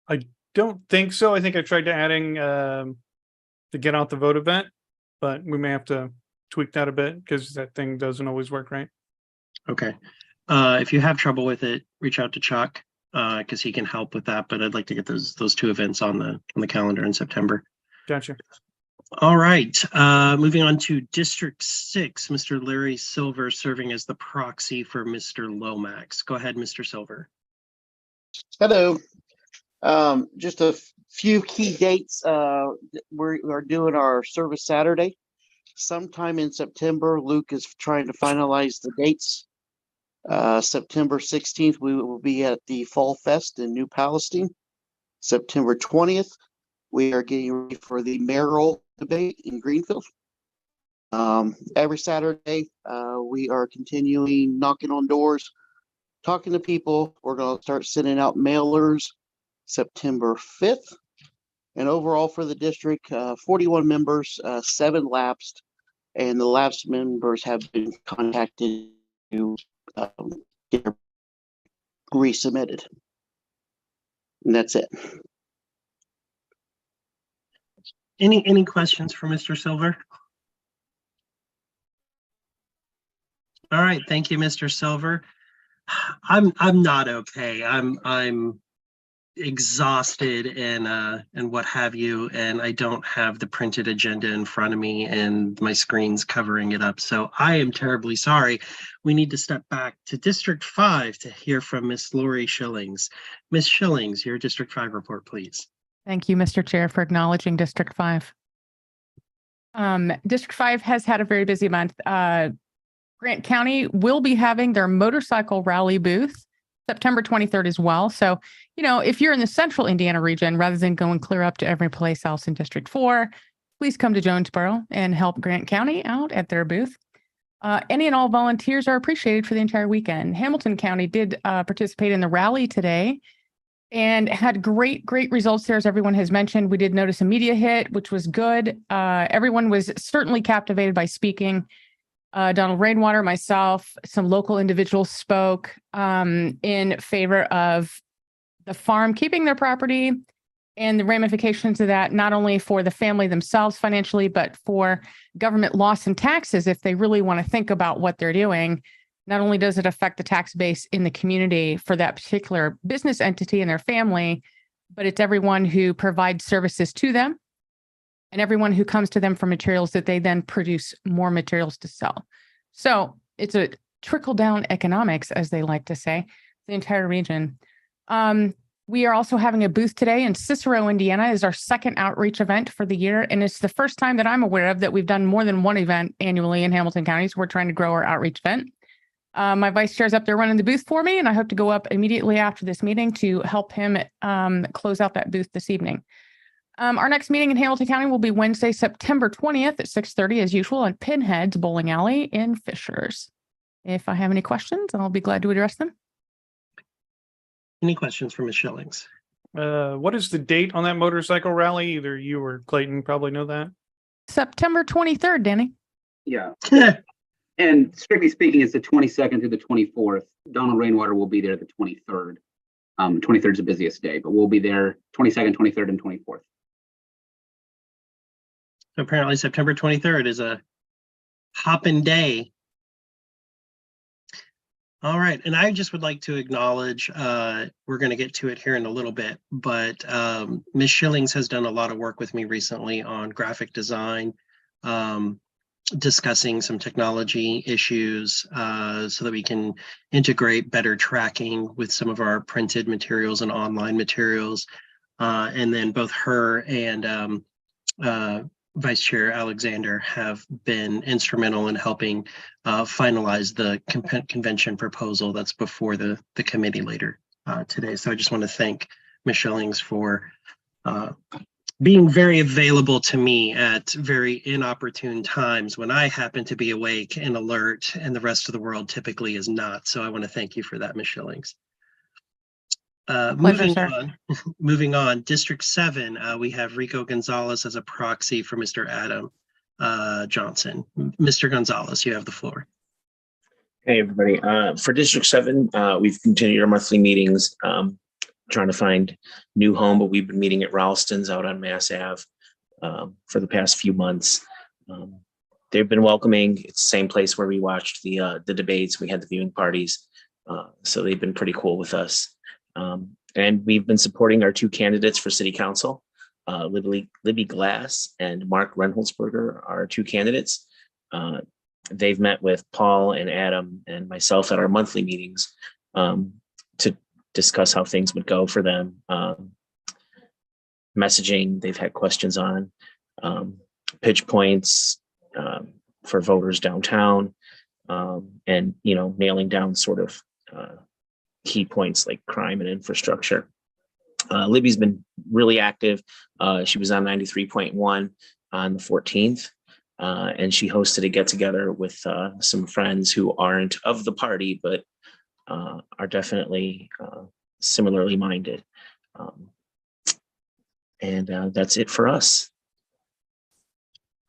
I don't think so. I think I tried to adding the Get Out the Vote event, but we may have to tweak that a bit because that thing doesn't always work right. Okay. If you have trouble with it, reach out to Chuck because he can help with that. But I'd like to get those 2 events on the calendar in September. Gotcha. All right. Moving on to District 6, Mr. Larry Silver serving as the proxy for Mr. Lomax. Go ahead, Mr. Silver. Hello. Just a few key dates. We are doing our service Saturday. Sometime in September, Luke is trying to finalize the dates. September 16th, we will be at the Fall Fest in New Palestine. September 20th, we are getting ready for the mayoral debate in Greenfield. Every Saturday, we are continuing knocking on doors, talking to people. We're going to start sending out mailers September 5th. And overall for the district, 41 members, 7 lapsed, and the lapsed members have been contacted to get resubmitted. And that's it. Any questions for Mr. Silver? All right, thank you, Mr. Silver. I'm not okay. I'm exhausted and what have you, and I don't have the printed agenda in front of me and my screen's covering it up. So I am terribly sorry. We need to step back to District 5 to hear from Miss Lori Schillings. Miss Schillings, your District 5 report, please. Thank you, Mr. Chair, for acknowledging District 5. District 5 has had a very busy month. Grant County will be having their motorcycle rally booth September 23rd as well. So, if you're in the central Indiana region, rather than going clear up to every place else in District 4, please come to Jonesboro and help Grant County out at their booth. Any and all volunteers are appreciated for the entire weekend. Hamilton County did participate in the rally today and had great results there. As everyone has mentioned, we did notice a media hit, which was good. Everyone was certainly captivated by speaking. Donald Rainwater, myself, some local individuals spoke in favor of the farm keeping their property and the ramifications of that, not only for the family themselves financially, but for government loss and taxes. If they really want to think about what they're doing, not only does it affect the tax base in the community for that particular business entity and their family, but it's everyone who provides services to them and everyone who comes to them for materials that they then produce more materials to sell. So it's a trickle down economics, as they like to say, the entire region. We are also having a booth today in Cicero, Indiana, is our second outreach event for the year. And it's the first time that I'm aware of that we've done more than one event annually in Hamilton County. So we're trying to grow our outreach event. My vice chair is up there running the booth for me, and I hope to go up immediately after this meeting to help him close out that booth this evening. Our next meeting in Hamilton County will be Wednesday, September 20th at 6:30 as usual on Pinhead's Bowling Alley in Fishers. If I have any questions, I'll be glad to address them. Any questions for Ms. Schillings? What is the date on that motorcycle rally? Either you or Clayton probably know that. September 23rd, Danny. Yeah. And strictly speaking, it's the 22nd through the 24th. Donald Rainwater will be there the 23rd. 23rd is the busiest day, but we'll be there 22nd, 23rd, and 24th. Apparently September 23rd is a hopping day. All right, and I just would like to acknowledge, we're going to get to it here in a little bit, but Ms. Schillings has done a lot of work with me recently on graphic design, discussing some technology issues so that we can integrate better tracking with some of our printed materials and online materials. And then both her and Vice Chair Alexander have been instrumental in helping finalize the convention proposal that's before the committee later today. So I just want to thank Ms. Schillings for being very available to me at very inopportune times when I happen to be awake and alert and the rest of the world typically is not. So I want to thank you for that, Ms. Schillings. Moving on, District 7, we have Rico Gonzalez as a proxy for Mr. Adam Johnson. Mr. Gonzalez, you have the floor. Hey, everybody. For District 7, we've continued our monthly meetings, trying to find new home, but we've been meeting at Ralston's out on Mass Ave for the past few months. They've been welcoming. It's the same place where we watched the debates. We had the viewing parties. So they've been pretty cool with us. And we've been supporting our two candidates for city council, Libby Glass and Mark Renholzberger, our two candidates. They've met with Paul and Adam and myself at our monthly meetings to discuss how things would go for them. Messaging, they've had questions on pitch points for voters downtown, and, nailing down sort of key points like crime and infrastructure. Libby's been really active. She was on 93.1 on the 14th, and she hosted a get-together with some friends who aren't of the party, but are definitely similarly minded. And that's it for us.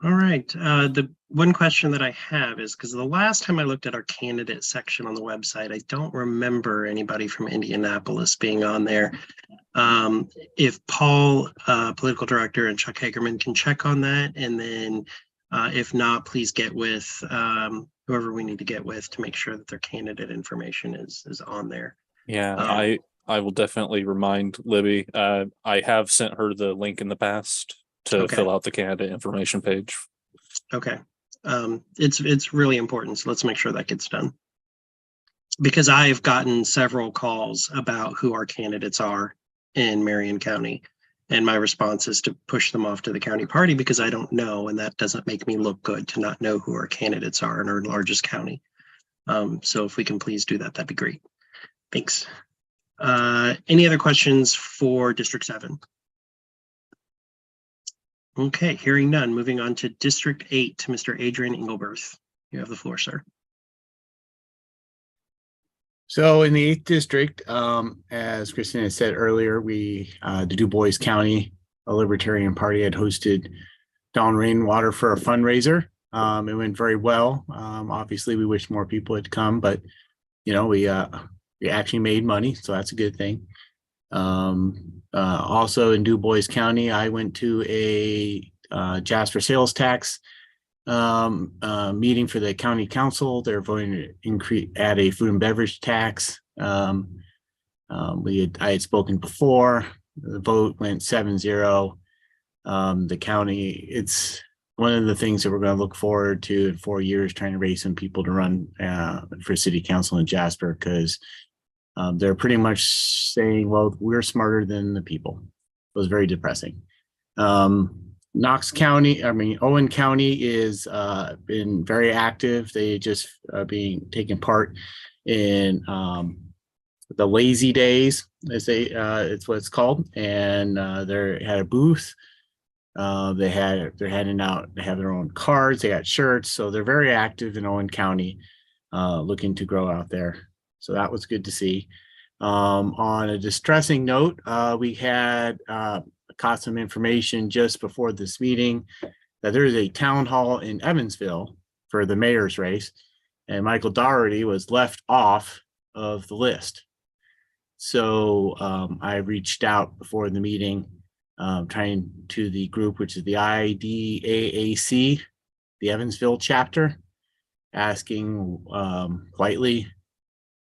All right. The one question that I have is, because the last time I looked at our candidate section on the website, I don't remember anybody from Indianapolis being on there. If Paul, political director, and Chuck Hagerman can check on that, and then if not, please get with whoever we need to get with to make sure that their candidate information is on there. Yeah, I will definitely remind Libby. I have sent her the link in the past to fill out the candidate information page. Okay. It's really important, so let's make sure that gets done. Because I've gotten several calls about who our candidates are in Marion County, and my response is to push them off to the county party because I don't know, and that doesn't make me look good to not know who our candidates are in our largest county. So if we can please do that, that'd be great. Thanks. Any other questions for District 7? Okay, hearing none. Moving on to District 8, Mr. Adrian Engelberth. You have the floor, sir. So in the 8th district, as Christina said earlier, the Du Bois County Libertarian Party had hosted Dawn Rainwater for a fundraiser. It went very well. Obviously, we wish more people had come, but we actually made money, so that's a good thing. Also in Du Bois County, I went to a Jasper sales tax meeting for the county council. They're voting to add a food and beverage tax. I had spoken before. The vote went 7-0. The county, it's one of the things that we're going to look forward to in 4 years, trying to raise some people to run for city council in Jasper, because they're pretty much saying, well, we're smarter than the people. It was very depressing. Owen County is been very active. They just taking part in the lazy days, as it's what it's called, and they had a booth. They have their own cards. They got shirts, so they're very active in Owen County, looking to grow out there. So that was good to see. On a distressing note, we had caught some information just before this meeting that there is a town hall in Evansville for the mayor's race, and Michael Dougherty was left off of the list. So I reached out before the meeting, trying to the group, which is the IDAAC, the Evansville chapter, asking politely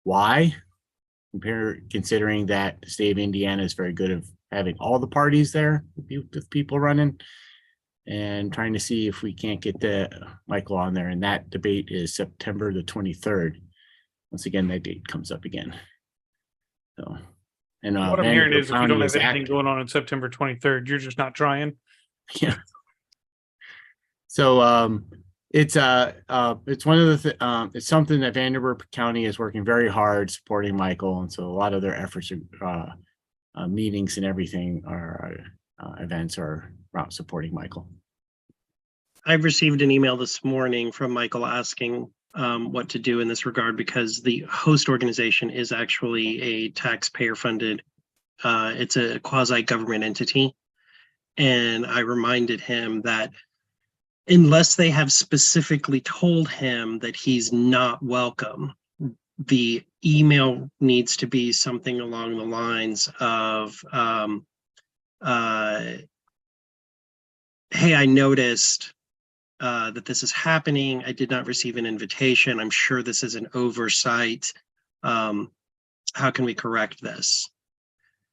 why, considering that the state of Indiana is very good at having all the parties there with people running, and trying to see if we can't get Michael on there. And that debate is September the 23rd. Once again, that date comes up again. So, and What I'm hearing is if you don't have anything going on September 23rd, you're just not trying. Yeah. So it's one of the it's something that Vanderbilt County is working very hard supporting Michael, and so a lot of their efforts are meetings and everything are events are around supporting Michael. I've received an email this morning from Michael asking what to do in this regard, because the host organization is actually a taxpayer funded, it's a quasi-government entity. And I reminded him that unless they have specifically told him that he's not welcome, the email needs to be something along the lines of, hey, I noticed that this is happening. I did not receive an invitation. I'm sure this is an oversight. How can we correct this?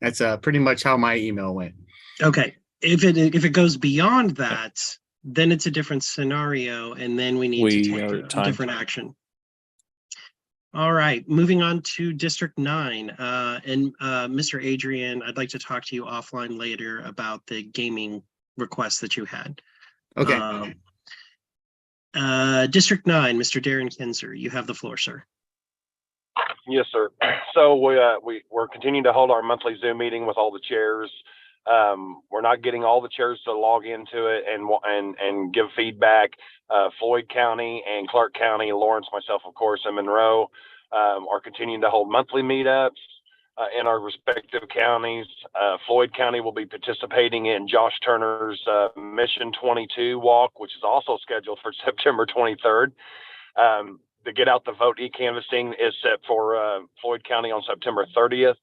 That's pretty much how my email went. Okay. If it goes beyond that, then it's a different scenario, and then we need to take a different action. All right, moving on to District 9. And Mr. Adrian, I'd like to talk to you offline later about the gaming request that you had. Okay. District 9, Mr. Darren Kinzer, you have the floor, sir. Yes, sir. So we're continuing to hold our monthly Zoom meeting with all the chairs. We're not getting all the chairs to log into it and give feedback. Floyd County and Clark County, Lawrence, myself, of course, and Monroe are continuing to hold monthly meetups in our respective counties. Floyd County will be participating in Josh Turner's Mission 22 walk, which is also scheduled for September 23rd. The Get Out the Vote e-canvassing is set for Floyd County on September 30th.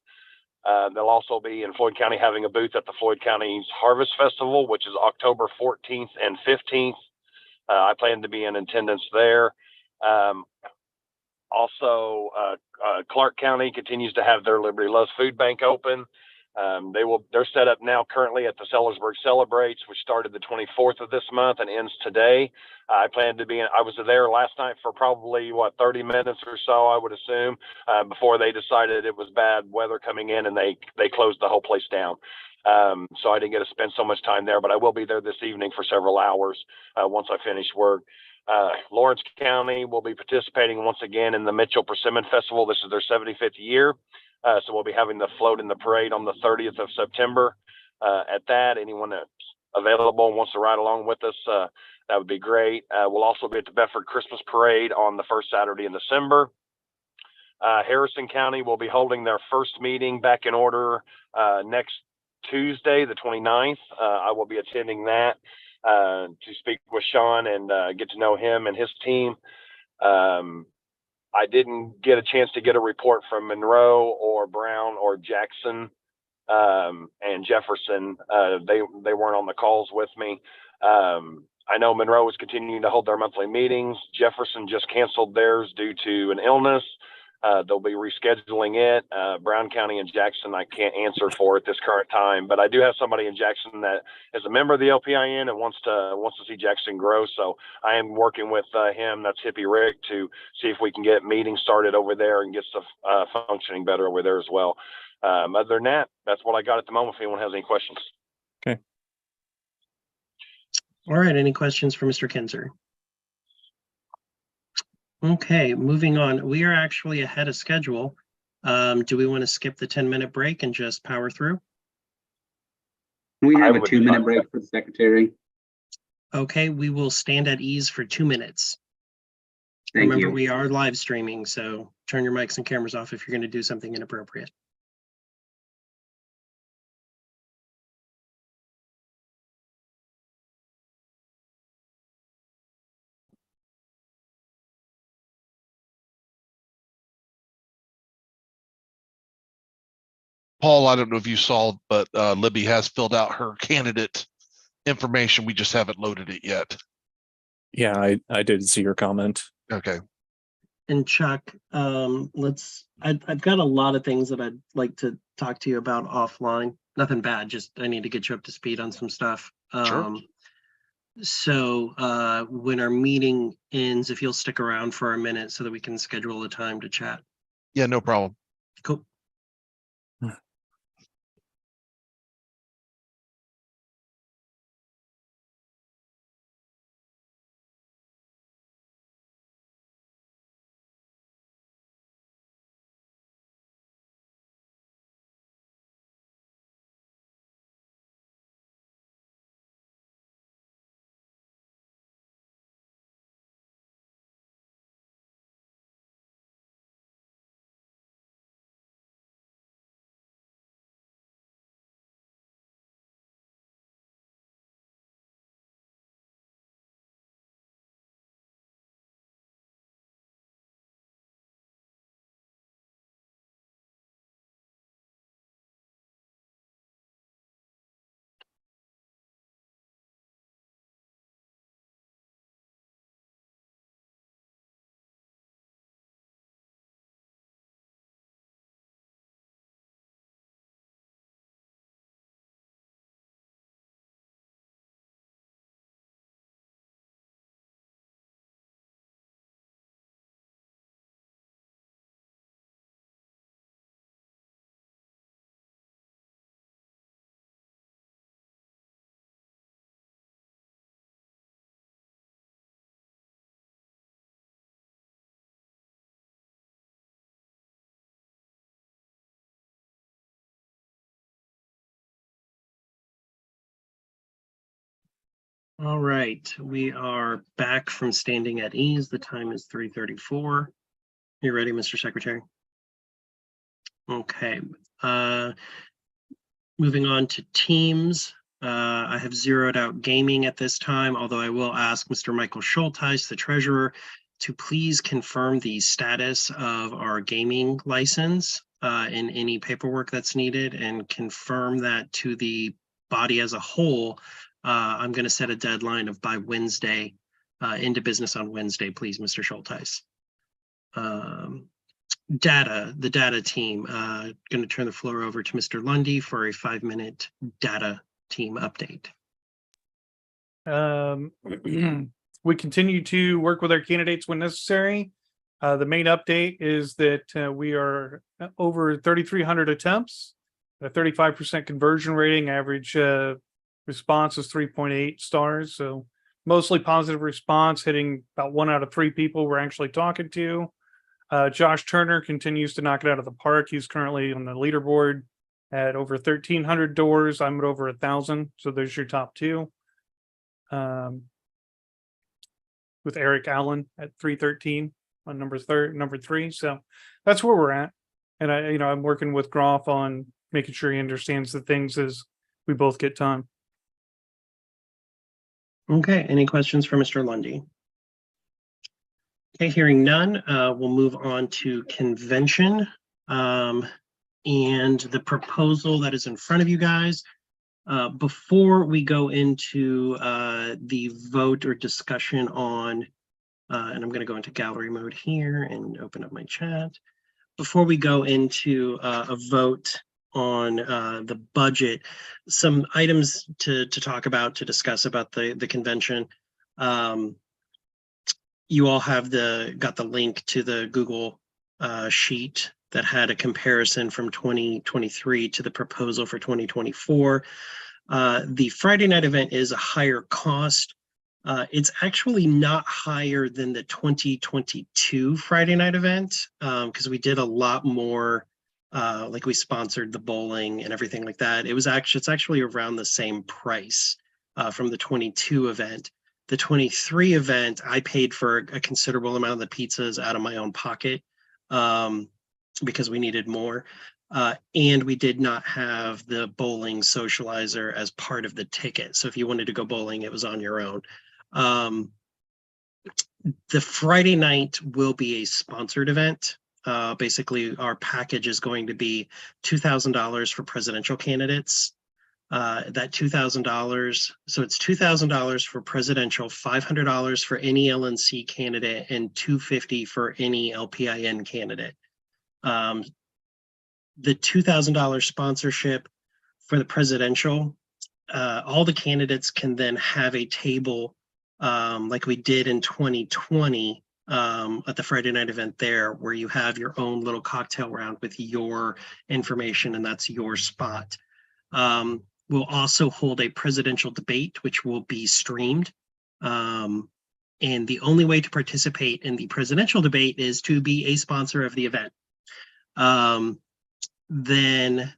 They'll also be in Floyd County having a booth at the Floyd County's Harvest Festival, which is October 14th and 15th. I plan to be in attendance there. Also, Clark County continues to have their Liberty Loves Food Bank open. They're set up now currently at the Sellersburg Celebrates, which started the 24th of this month and ends today. I plan to be I was there last night for probably 30 minutes or so, I would assume, before they decided it was bad weather coming in and they closed the whole place down. So I didn't get to spend so much time there, but I will be there this evening for several hours once I finish work. Lawrence County will be participating once again in the Mitchell Persimmon Festival. This is their 75th year. So we'll be having the float in the parade on the 30th of September. At that, anyone that's available and wants to ride along with us, that would be great. We'll also be at the Bedford Christmas Parade on the first Saturday in December. Harrison County will be holding their first meeting back in order next Tuesday, the 29th. I will be attending that to speak with Sean and get to know him and his team. I didn't get a chance to get a report from Monroe or Brown or Jackson and Jefferson. They weren't on the calls with me. I know Monroe is continuing to hold their monthly meetings. Jefferson just canceled theirs due to an illness. They'll be rescheduling it. Brown County and Jackson, I can't answer for at this current time, but I do have somebody in Jackson that is a member of the LPIN and wants to see Jackson grow. So I am working with him. That's Hippie Rick, to see if we can get meetings started over there and get stuff functioning better over there as well. Other than that, that's what I got at the moment. If anyone has any questions. Okay. All right. Any questions for Mr. Kinzer? Okay, moving on. We are actually ahead of schedule. Do we want to skip the 10-minute break and just power through? We have a 2-minute break for the secretary. Okay, we will stand at ease for 2 minutes. Thank Remember, you. we are live streaming, so turn your mics and cameras off if you're going to do something inappropriate. Paul, I don't know if you saw, but Libby has filled out her candidate information. We just haven't loaded it yet. Yeah, I did see your comment. Okay. And Chuck, I've got a lot of things that I'd like to talk to you about offline. Nothing bad, just I need to get you up to speed on some stuff. Sure. So when our meeting ends, if you'll stick around for a minute so that we can schedule a time to chat. Yeah, no problem. Cool. All right, we are back from standing at ease. The time is 3:34. You ready, Mr. Secretary? Okay. Moving on to teams. I have zeroed out gaming at this time, although I will ask Mr. Michael Schulteis, the treasurer, to please confirm the status of our gaming license in any paperwork that's needed and confirm that to the body as a whole. I'm going to set a deadline of by Wednesday, into business on Wednesday, please, Mr. Schulteis. The data team, going to turn the floor over to Mr. Lundy for a 5-minute data team update. We continue to work with our candidates when necessary. The main update is that we are over 3,300 attempts, a 35% conversion rating, average response is 3.8 stars. So mostly positive response, hitting about 1 out of 3 people we're actually talking to. Josh Turner continues to knock it out of the park. He's currently on the leaderboard at over 1,300 doors. I'm at over 1,000. So there's your top two. With Eric Allen at 313 on number three. So that's where we're at. And I'm working with Groff on making sure he understands the things as we both get time. Okay, any questions for Mr. Lundy? Okay, hearing none, we'll move on to convention. And the proposal that is in front of you guys. Before we go into the vote or discussion on, and I'm going to go into gallery mode here and open up my chat. Before we go into a vote on the budget, some items to talk about, to discuss about the convention. You all have got the link to the Google sheet that had a comparison from 2023 to the proposal for 2024. The Friday night event is a higher cost. It's actually not higher than the 2022 Friday night event because we did a lot more, like we sponsored the bowling and everything like that. It's actually around the same price from the 22 event. The 23 event, I paid for a considerable amount of the pizzas out of my own pocket because we needed more. And we did not have the bowling socializer as part of the ticket. So if you wanted to go bowling, it was on your own. The Friday night will be a sponsored event. Basically, our package is going to be $2,000 for presidential candidates. That $2,000, so it's $2,000 for presidential, $500 for any LNC candidate, and $250 for any LPIN candidate. The $2,000 sponsorship for the presidential, all the candidates can then have a table like we did in 2020 at the Friday night event there, where you have your own little cocktail round with your information, and that's your spot. We'll also hold a presidential debate, which will be streamed. And the only way to participate in the presidential debate is to be a sponsor of the event. Then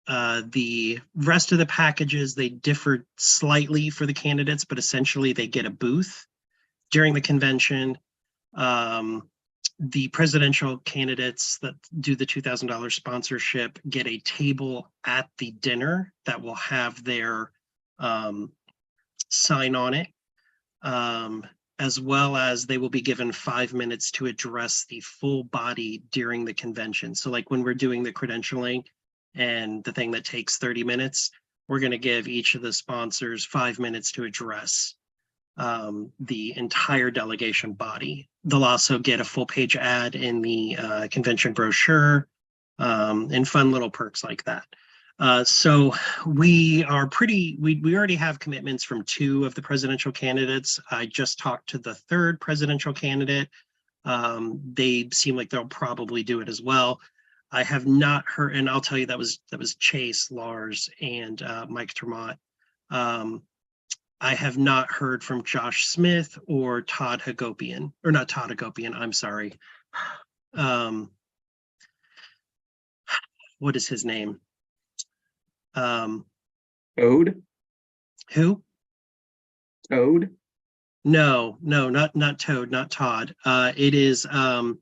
the rest of the packages, they differ slightly for the candidates, but essentially they get a booth during the convention. The presidential candidates that do the $2,000 sponsorship get a table at the dinner that will have their sign on it, as well as they will be given 5 minutes to address the full body during the convention. So like when we're doing the credentialing and the thing that takes 30 minutes, we're going to give each of the sponsors 5 minutes to address the entire delegation body. They'll also get a full page ad in the convention brochure and fun little perks like that. So we are we already have commitments from 2 of the presidential candidates. I just talked to the 3rd presidential candidate. They seem like they'll probably do it as well. I have not heard, and I'll tell you that was Chase, Lars, and Mike Termott. I have not heard from Josh Smith or Todd Hagopian, or not Todd Hagopian, I'm sorry. What is his name? Ode? Who? Toad? No, not Toad, not Todd. It is Hornberger,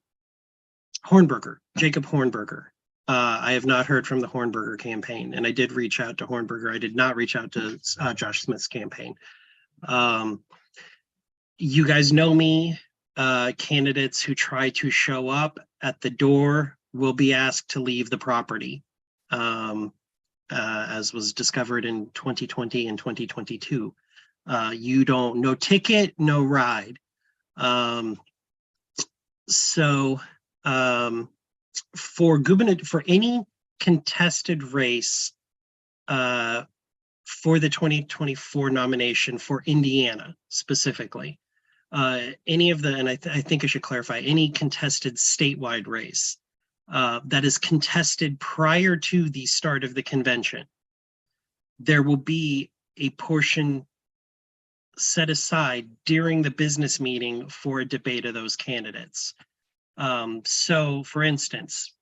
Jacob Hornberger. I have not heard from the Hornberger campaign, and I did reach out to Hornberger. I did not reach out to Josh Smith's campaign. You guys know me. Candidates who try to show up at the door will be asked to leave the property, as was discovered in 2020 and 2022. No ticket, no ride. For any contested race for the 2024 nomination for Indiana specifically, any of the, and I think I should clarify, any contested statewide race that is contested prior to the start of the convention, there will be a portion set aside during the business meeting for a debate of those candidates. So for instance,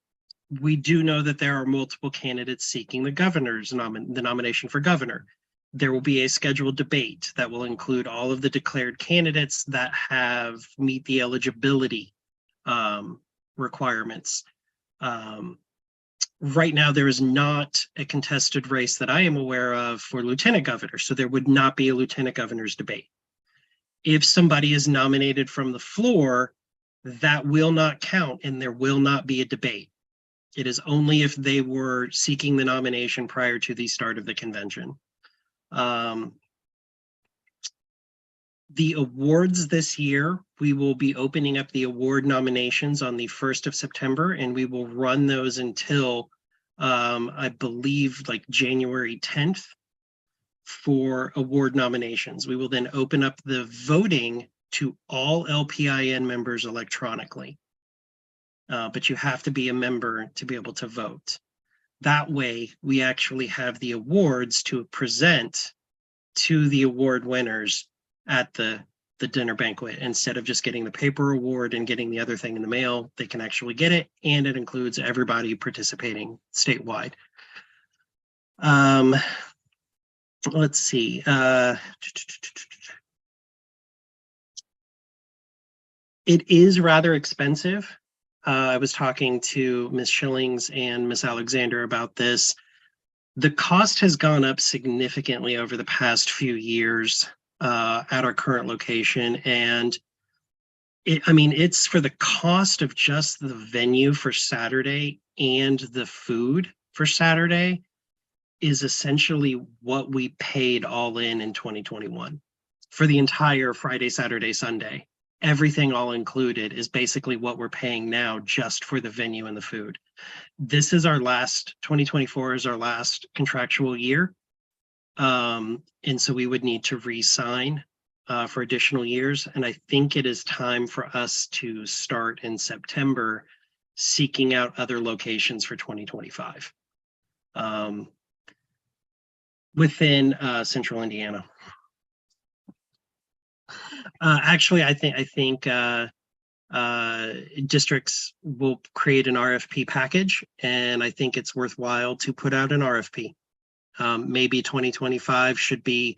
we do know that there are multiple candidates seeking the governor's the nomination for governor. There will be a scheduled debate that will include all of the declared candidates that have meet the eligibility requirements. Right now, there is not a contested race that I am aware of for lieutenant governor, so there would not be a lieutenant governor's debate. If somebody is nominated from the floor, that will not count and there will not be a debate. It is only if they were seeking the nomination prior to the start of the convention. The awards this year, we will be opening up the award nominations on the 1st of September, and we will run those until I believe like January 10th for award nominations. We will then open up the voting to all LPIN members electronically. But you have to be a member to be able to vote. That way, we actually have the awards to present to the award winners at the dinner banquet. Instead of just getting the paper award and getting the other thing in the mail, they can actually get it, and it includes everybody participating statewide. Let's see. It is rather expensive. I was talking to Ms. Schillings and Ms. Alexander about this. The cost has gone up significantly over the past few years at our current location. And it's for the cost of just the venue for Saturday and the food for Saturday is essentially what we paid all in 2021 for the entire Friday, Saturday, Sunday. Everything all included is basically what we're paying now just for the venue and the food. This is our last, 2024 is our last contractual year. And so we would need to re-sign for additional years. And I think it is time for us to start in September seeking out other locations for 2025 within Central Indiana. Actually, I think districts will create an RFP package, and I think it's worthwhile to put out an RFP. Maybe 2025 should be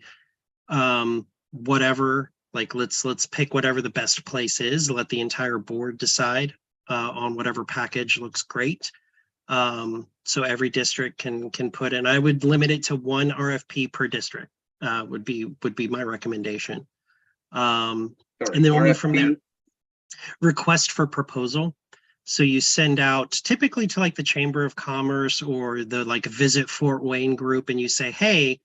whatever, like let's pick whatever the best place is, let the entire board decide on whatever package looks great. So every district can put in. I would limit it to one RFP per district, would be my recommendation. And then we'll move from there. Request for proposal. So you send out typically to like the Chamber of Commerce or the like Visit Fort Wayne group, and you say, hey,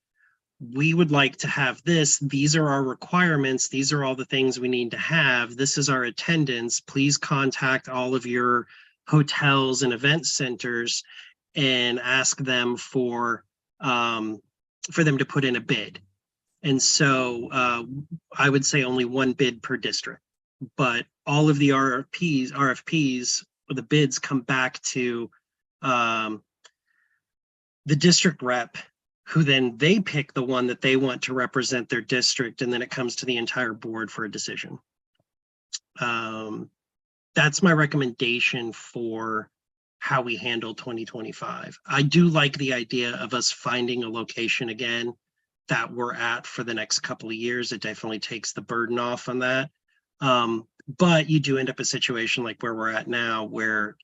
we would like to have this. These are our requirements. These are all the things we need to have. This is our attendance. Please contact all of your hotels and event centers and ask them for them to put in a bid. And so I would say only one bid per district, but all of the RFPs, or the bids come back to the district rep, who then they pick the one that they want to represent their district, and then it comes to the entire board for a decision. That's my recommendation for how we handle 2025. I do like the idea of us finding a location again that we're at for the next couple of years. It definitely takes the burden off on that. But you do end up a situation like where we're at now, where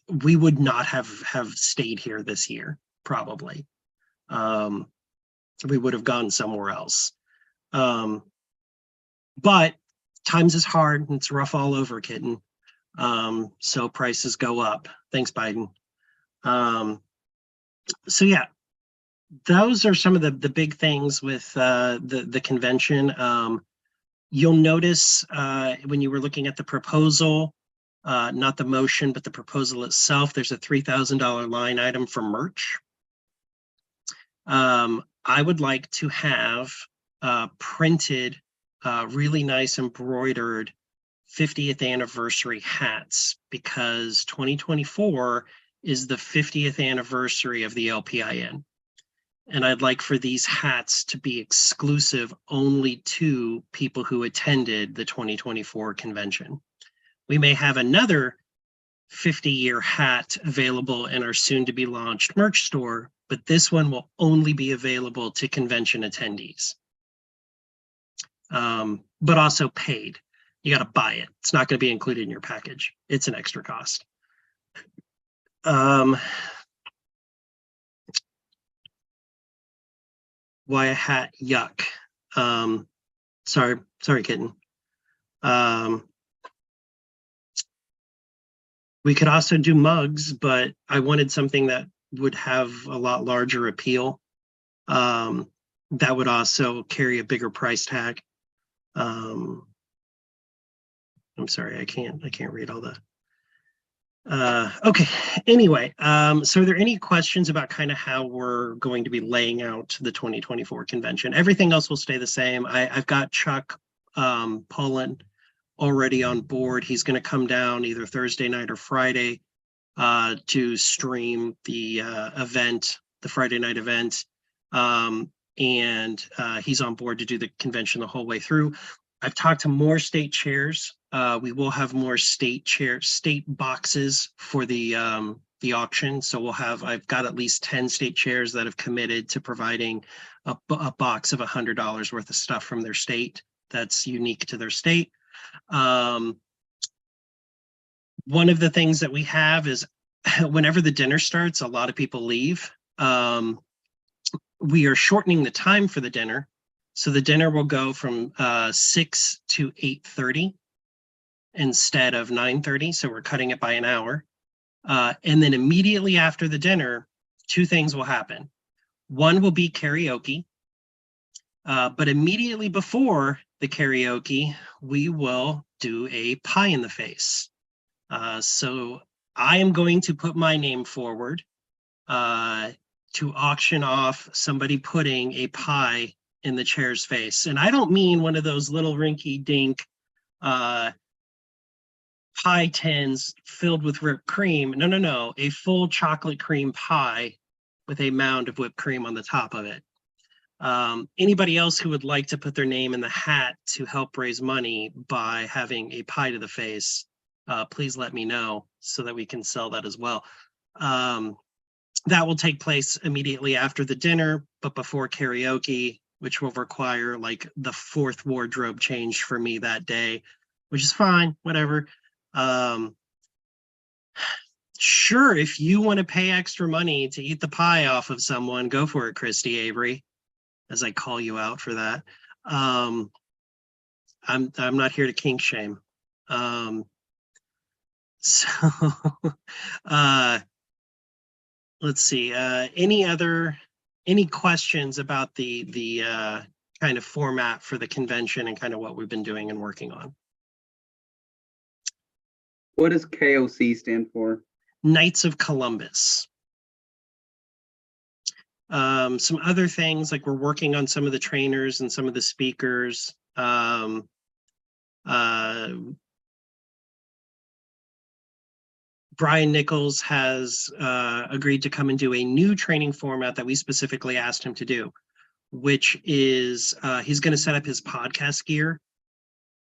we would not have stayed here this year, probably. We would have gone somewhere else. But times is hard and it's rough all over, kitten. So prices go up. Thanks, Biden. So yeah, those are some of the big things with the convention. You'll notice when you were looking at the proposal, not the motion, but the proposal itself, there's a $3,000 line item for merch. I would like to have printed, really nice embroidered 50th anniversary hats, because 2024 is the 50th anniversary of the LPIN. And I'd like for these hats to be exclusive only to people who attended the 2024 convention. We may have another 50-year hat available in our soon to be launched merch store, but this one will only be available to convention attendees. But also paid. You got to buy it. It's not going to be included in your package. It's an extra cost. Why a hat? Yuck. Sorry, kitten. We could also do mugs, but I wanted something that would have a lot larger appeal. That would also carry a bigger price tag. I'm sorry, I can't read all the. Okay, anyway, so are there any questions about kind of how we're going to be laying out the 2024 convention? Everything else will stay the same. I've got Chuck Pullen already on board. He's going to come down either Thursday night or Friday to stream the event, the Friday night event. And he's on board to do the convention the whole way through. I've talked to more state chairs. We will have more state boxes for the auction. So I've got at least 10 state chairs that have committed to providing a box of $100 worth of stuff from their state that's unique to their state. One of the things that we have is whenever the dinner starts, a lot of people leave. We are shortening the time for the dinner. So the dinner will go from 6 to 8:30 instead of 9:30. So we're cutting it by an hour. And then immediately after the dinner, two things will happen. One will be karaoke. But immediately before the karaoke, we will do a pie in the face. So I am going to put my name forward to auction off somebody putting a pie in the chair's face. And I don't mean one of those little rinky-dink pie tins filled with whipped cream. No, a full chocolate cream pie with a mound of whipped cream on the top of it. Anybody else who would like to put their name in the hat to help raise money by having a pie to the face, please let me know so that we can sell that as well. That will take place immediately after the dinner, but before karaoke, which will require like the 4th wardrobe change for me that day, which is fine, whatever. Sure, if you want to pay extra money to eat the pie off of someone, go for it, Christy Avery, as I call you out for that. I'm not here to kink shame. Let's see, any questions about the kind of format for the convention and kind of what we've been doing and working on? What does KOC stand for? Knights of Columbus. Some other things, like we're working on some of the trainers and some of the speakers. Brian Nichols has agreed to come and do a new training format that we specifically asked him to do, which is he's going to set up his podcast gear,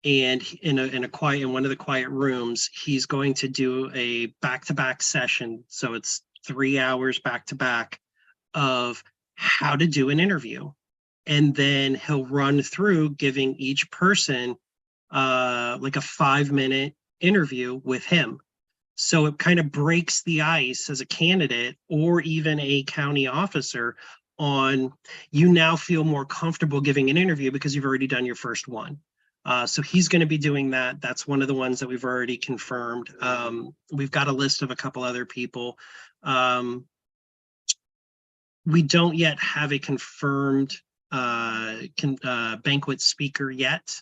and in one of the quiet rooms, he's going to do a back-to-back session. So it's 3 hours back-to-back of how to do an interview, and then he'll run through giving each person like a 5-minute interview with him. So it kind of breaks the ice as a candidate or even a county officer on, you now feel more comfortable giving an interview because you've already done your first one. So he's going to be doing that. That's one of the ones that we've already confirmed. We've got a list of a couple other people. We don't yet have a confirmed banquet speaker yet.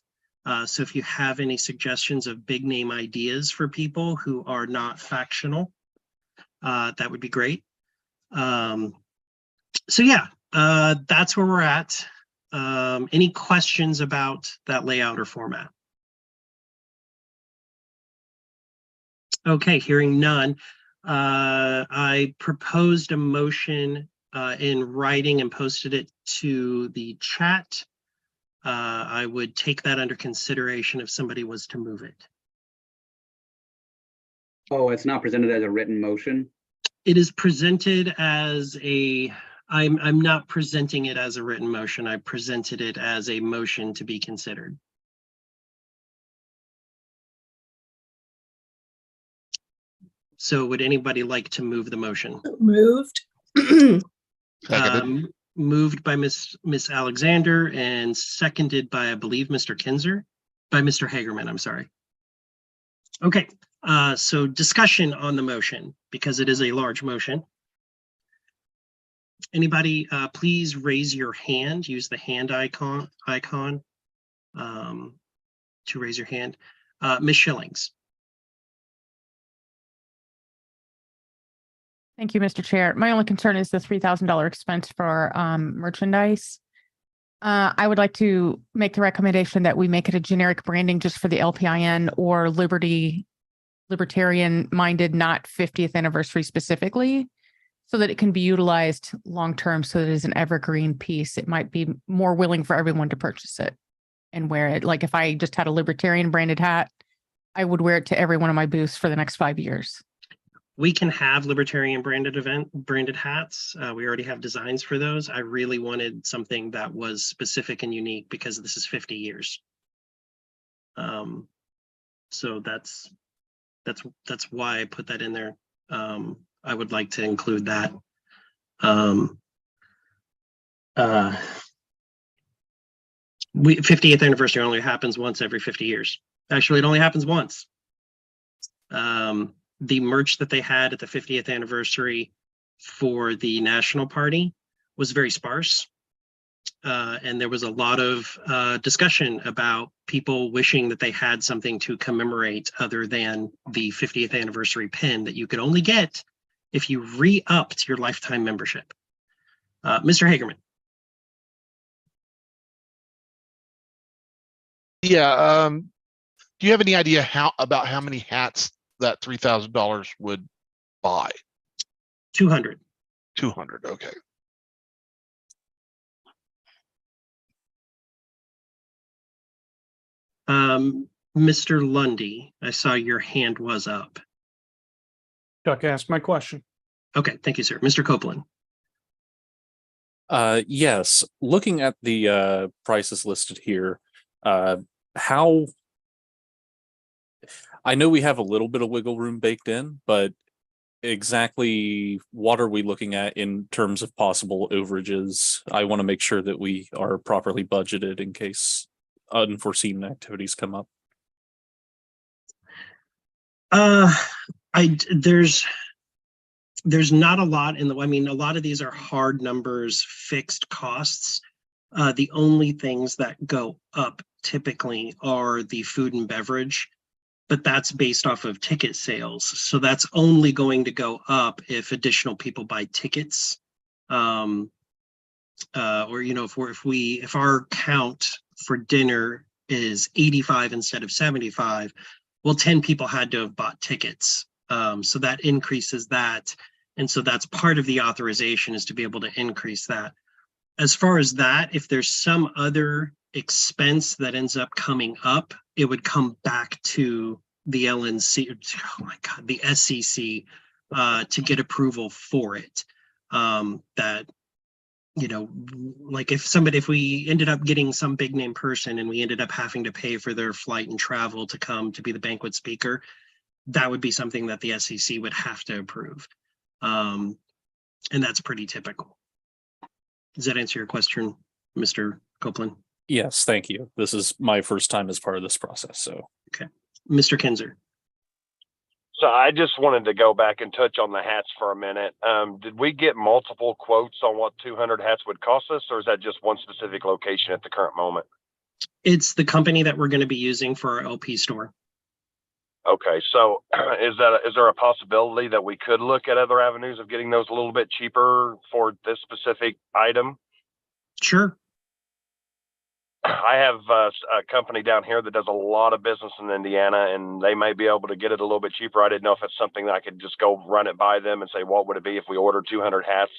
So if you have any suggestions of big name ideas for people who are not factional, that would be great. So yeah, that's where we're at. Any questions about that layout or format? Okay, hearing none. I proposed a motion in writing and posted it to the chat. I would take that under consideration if somebody was to move it. Oh, it's not presented as a written motion? It is presented as I'm not presenting it as a written motion. I presented it as a motion to be considered. So would anybody like to move the motion? Moved. Moved by Miss Alexander and seconded by, I believe, Mr. Kinzer, by Mr. Hagerman, I'm sorry. Okay, so discussion on the motion, because it is a large motion. Anybody, please raise your hand, use the hand icon to raise your hand. Ms. Schillings. Thank you, Mr. Chair. My only concern is the $3,000 expense for merchandise. I would like to make the recommendation that we make it a generic branding just for the LPIN or Libertarian minded, not 50th anniversary specifically, so that it can be utilized long-term, so that it is an evergreen piece. It might be more willing for everyone to purchase it and wear it. Like if I just had a Libertarian branded hat, I would wear it to every one of my booths for the next 5 years. We can have Libertarian branded hats. We already have designs for those. I really wanted something that was specific and unique because this is 50 years. So that's why I put that in there. I would like to include that. 50th anniversary only happens once every 50 years. Actually, it only happens once. The merch that they had at the 50th anniversary for the National Party was very sparse. And there was a lot of discussion about people wishing that they had something to commemorate other than the 50th anniversary pin that you could only get if you re-upped your lifetime membership. Mr. Hagerman. Yeah. Do you have any idea about how many hats that $3,000 would buy? 200. 200. Okay. Mr. Lundy, I saw your hand was up. Chuck asked my question. Okay, thank you, sir. Mr. Copeland. Yes, looking at the prices listed here, how I know we have a little bit of wiggle room baked in, but exactly what are we looking at in terms of possible overages? I want to make sure that we are properly budgeted in case unforeseen activities come up. There's not a lot in the, I mean, a lot of these are hard numbers, fixed costs. The only things that go up typically are the food and beverage, but that's based off of ticket sales. So that's only going to go up if additional people buy tickets. Or, you know, if our count for dinner is 85 instead of 75, well, 10 people had to have bought tickets. So that increases that. And so that's part of the authorization, is to be able to increase that. As far as that, if there's some other expense that ends up coming up, it would come back to the LNC, oh my God, the SCC to get approval for it. That, you know, like if we ended up getting some big name person and we ended up having to pay for their flight and travel to come to be the banquet speaker, that would be something that the SCC would have to approve. And that's pretty typical. Does that answer your question, Mr. Copeland? Yes, thank you. This is my first time as part of this process, so. Okay. Mr. Kinzer. So I just wanted to go back and touch on the hats for a minute. Did we get multiple quotes on what 200 hats would cost us, or is that just one specific location at the current moment? It's the company that we're going to be using for our LP store. Okay, so is there a possibility that we could look at other avenues of getting those a little bit cheaper for this specific item? Sure. I have a company down here that does a lot of business in Indiana, and they may be able to get it a little bit cheaper. I didn't know if it's something that I could just go run it by them and say, what would it be if we ordered 200 hats?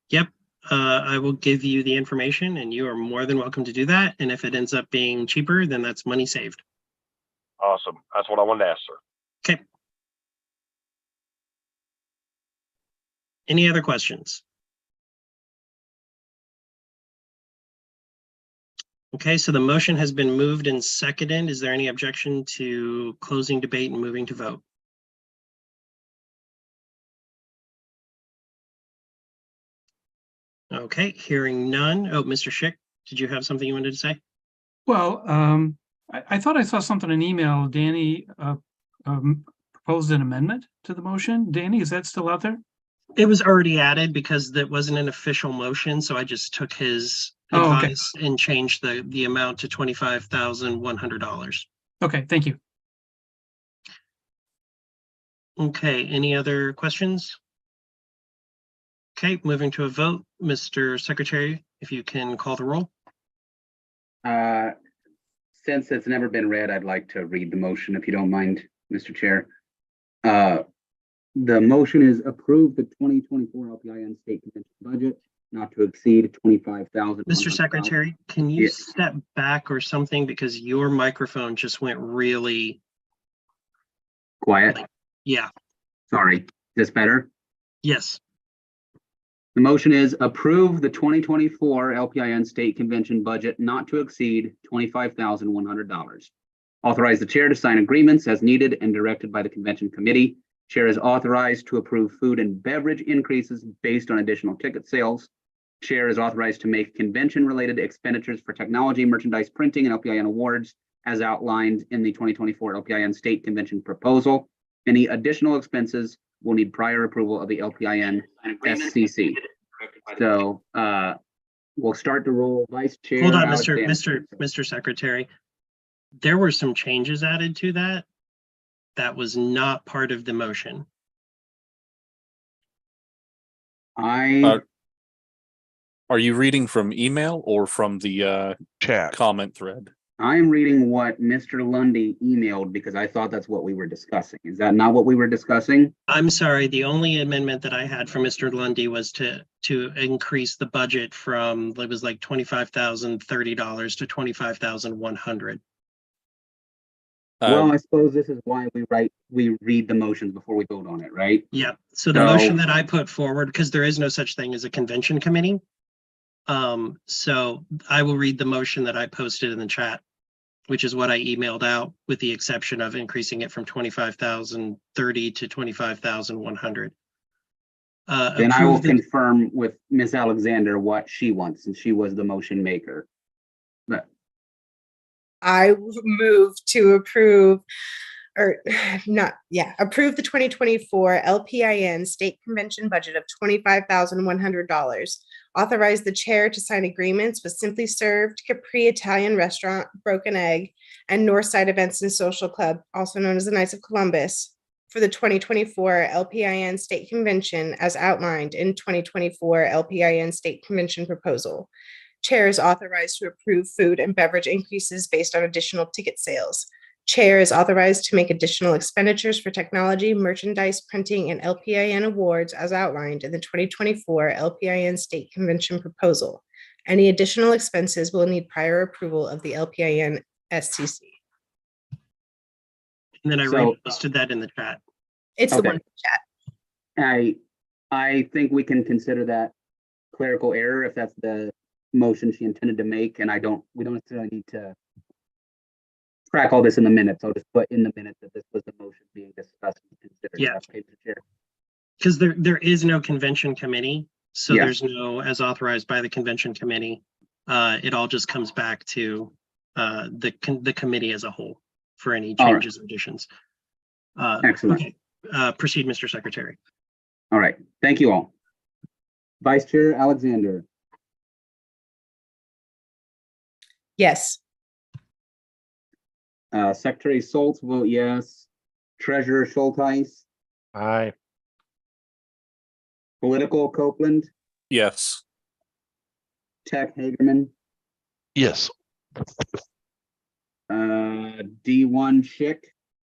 Yep. I will give you the information, and you are more than welcome to do that. And if it ends up being cheaper, then that's money saved. Awesome. That's what I wanted to ask, sir. Okay. Any other questions? Okay, so the motion has been moved and seconded. Is there any objection to closing debate and moving to vote? Okay, hearing none. Oh, Mr. Schick, did you have something you wanted to say? Well, I thought I saw something in email. Danny proposed an amendment to the motion. Danny, is that still out there? It was already added because that wasn't an official motion, so I just took his Oh, okay. advice and changed the amount to $25,100. Okay, thank you. Okay, any other questions? Okay, moving to a vote. Mr. Secretary, if you can call the roll. Since it's never been read, I'd like to read the motion, if you don't mind, Mr. Chair. The motion is approve the 2024 LPIN state convention budget not to exceed 25,000. Mr. Secretary, can you Yes. step back or something because your microphone just went really Quiet. yeah. Sorry. Is this better? Yes. The motion is approve the 2024 LPIN state convention budget not to exceed $25,100. Authorize the chair to sign agreements as needed and directed by the convention committee. Chair is authorized to approve food and beverage increases based on additional ticket sales. Chair is authorized to make convention-related expenditures for technology, merchandise, printing, and LPIN awards as outlined in the 2024 LPIN state convention proposal. Any additional expenses will need prior approval of the LPIN SCC. So we'll start the roll. Vice Chair. Hold on, Alexander. Mr. Secretary. There were some changes added to that. That was not part of the motion. Are you reading from email or from the Chat comment thread? I'm reading what Mr. Lundy emailed because I thought that's what we were discussing. Is that not what we were discussing? I'm sorry, the only amendment that I had from Mr. Lundy was to increase the budget from, it was like $25,030 to $25,100. Well, I suppose this is why we read the motions before we vote on it, right? Yeah, so the motion that I put forward, because there is no such thing as a convention committee. So I will read the motion that I posted in the chat, which is what I emailed out, with the exception of increasing it from $25,030 to $25,100. Then I will confirm with Ms. Alexander what she wants, since she was the motion maker. But I move to approve approve the 2024 LPIN state convention budget of $25,100. Authorize the chair to sign agreements with Simply Served, Capri Italian Restaurant, Broken Egg, and Northside Events and Social Club, also known as the Knights of Columbus, for the 2024 LPIN state convention as outlined in 2024 LPIN state convention proposal. Chair is authorized to approve food and beverage increases based on additional ticket sales. Chair is authorized to make additional expenditures for technology, merchandise, printing, and LPIN awards as outlined in the 2024 LPIN state convention proposal. Any additional expenses will need prior approval of the LPIN SCC. And then I reposted that in the chat. It's the one in the chat. I think we can consider that clerical error if that's the motion she intended to make, and we don't necessarily need to track all this in the minutes. I'll just put in the minutes that this was the motion being discussed and considered. Yeah. Okay, Mr. Chair. Because there is no convention committee, so Yeah. there's no, as authorized by the convention committee. It all just comes back to the committee as a whole for any All right. changes or additions. Excellent. Okay. Proceed, Mr. Secretary. All right, thank you all. Vice Chair Alexander. Yes. Secretary Soltz vote yes. Treasurer Schulteis. Aye. Political Copeland. Yes. Tech Hagerman. Yes. D1 Schick.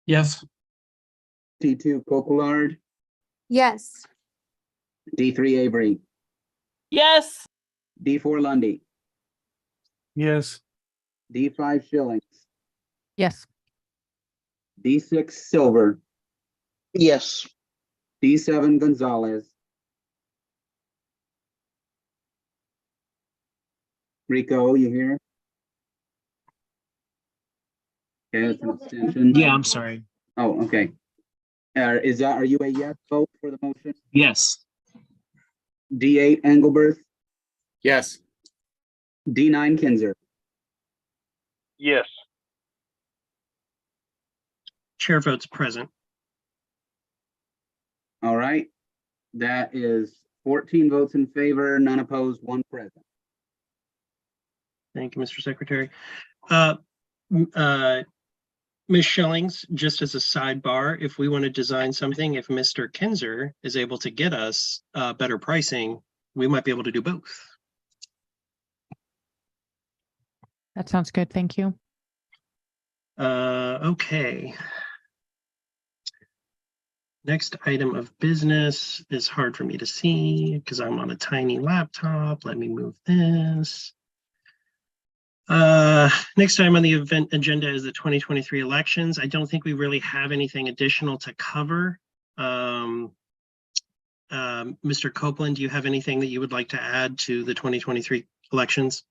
Yes. T2 Coquillard. Yes. D3 Avery. Yes. D4 Lundy. Yes. D5 Schillings. Yes. D6 Silver. Yes. D7 Gonzalez. Rico, you here? Okay, that's an abstention. Yeah, I'm sorry. Oh, okay. Are you a yes vote for the motion? Yes. D8 Engelberth, Yes. D9 Kinzer. Yes. Chair votes present. All right. That is 14 votes in favor, none opposed, one present. Thank you, Mr. Secretary. Ms. Schillings, just as a sidebar, if we want to design something, if Mr. Kinzer is able to get us better pricing, we might be able to do both. That sounds good. Thank you. Okay. Next item of business is hard for me to see because I'm on a tiny laptop. Let me move this. Next item on the event agenda is the 2023 elections. I don't think we really have anything additional to cover. Mr. Copeland, do you have anything that you would like to add to the 2023 elections?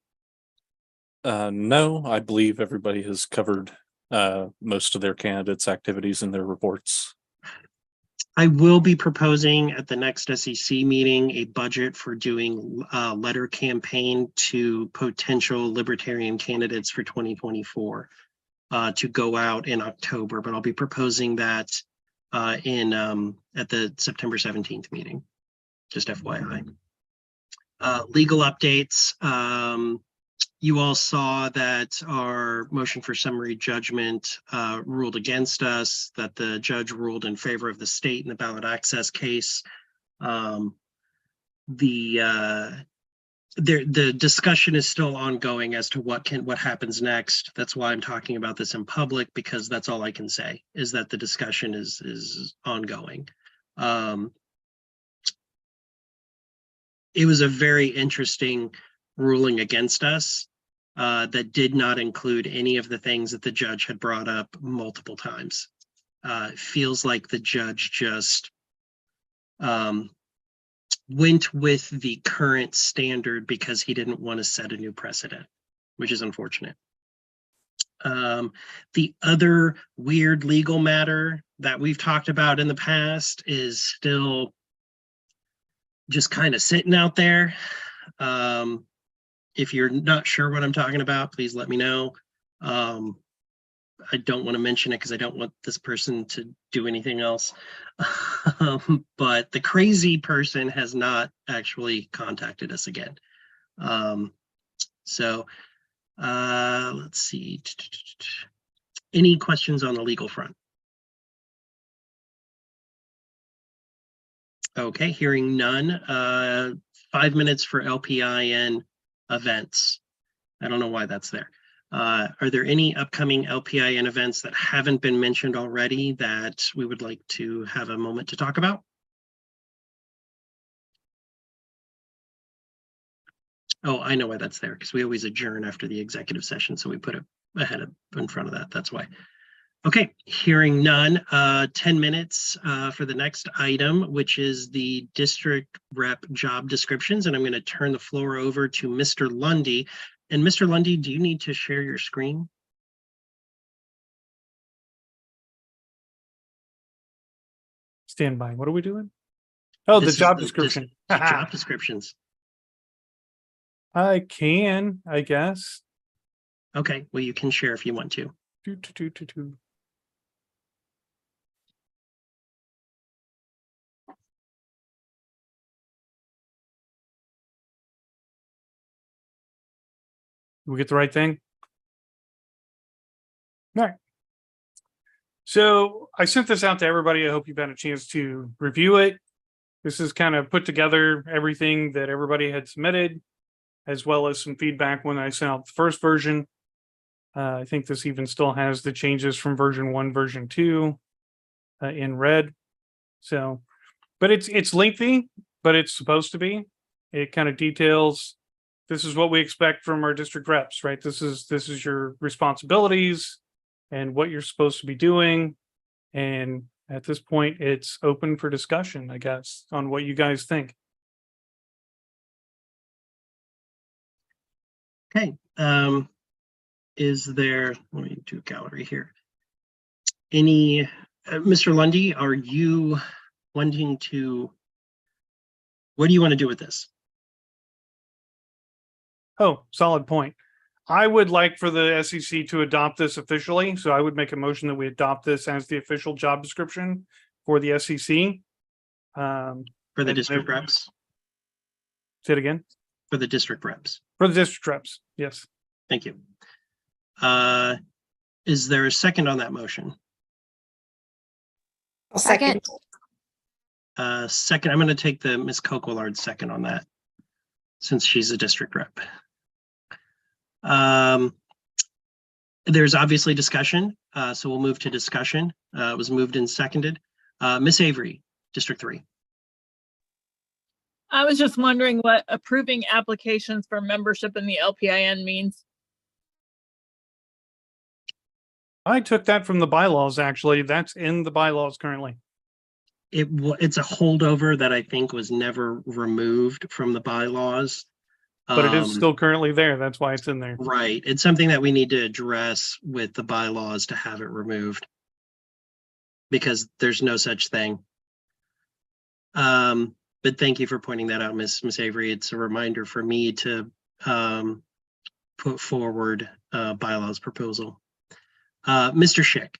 No, I believe everybody has covered most of their candidates' activities in their reports. I will be proposing at the next SCC meeting a budget for doing a letter campaign to potential Libertarian candidates for 2024 to go out in October, but I'll be proposing that at the September 17th meeting, just FYI. Legal updates. You all saw that our motion for summary judgment ruled against us, that the judge ruled in favor of the state in the ballot access case. The discussion is still ongoing as to what happens next. That's why I'm talking about this in public, because that's all I can say is that the discussion is ongoing. It was a very interesting ruling against us that did not include any of the things that the judge had brought up multiple times. It feels like the judge just went with the current standard because he didn't want to set a new precedent, which is unfortunate. The other weird legal matter that we've talked about in the past is still just kind of sitting out there. If you're not sure what I'm talking about, please let me know. I don't want to mention it because I don't want this person to do anything else. But the crazy person has not actually contacted us again. Let's see. Any questions on the legal front? Okay, hearing none. 5 minutes for LPIN events. I don't know why that's there. Are there any upcoming LPIN events that haven't been mentioned already that we would like to have a moment to talk about? Oh, I know why that's there, because we always adjourn after the executive session, so we put it in front of that. That's why. Okay, hearing none, 10 minutes for the next item, which is the district rep job descriptions. And I'm going to turn the floor over to Mr. Lundy. And Mr. Lundy, do you need to share your screen? Stand by. What are we doing? Oh, the job description. Job descriptions. I can, I guess. Okay, well, you can share if you want to. Did we get the right thing? All right. So I sent this out to everybody. I hope you've had a chance to review it. This is kind of put together everything that everybody had submitted, as well as some feedback when I sent out the first version. I think this even still has the changes from version 1, version 2 in red. So, but it's lengthy, but it's supposed to be. It kind of details, this is what we expect from our district reps, right? This is your responsibilities and what you're supposed to be doing. And at this point, it's open for discussion, I guess, on what you guys think. Okay. Is there, let me do a gallery here. Any, Mr. Lundy, are you wanting to, what do you want to do with this? Oh, solid point. I would like for the SEC to adopt this officially. So I would make a motion that we adopt this as the official job description for the SEC. For the district reps? Say it again. For the district reps. For the district reps, yes. Thank you. Is there a second on that motion? Second. Second, I'm going to take the Ms. Coquillard second on that, since she's a district rep. There's obviously discussion, so we'll move to discussion. It was moved and seconded. Ms. Avery, District 3. I was just wondering what approving applications for membership in the LPIN means. I took that from the bylaws, actually. That's in the bylaws currently. It's a holdover that I think was never removed from the bylaws. But it is still currently there. That's why it's in there. Right. It's something that we need to address with the bylaws to have it removed, because there's no such thing. But thank you for pointing that out, Miss Avery. It's a reminder for me to put forward a bylaws proposal. Mr. Schick.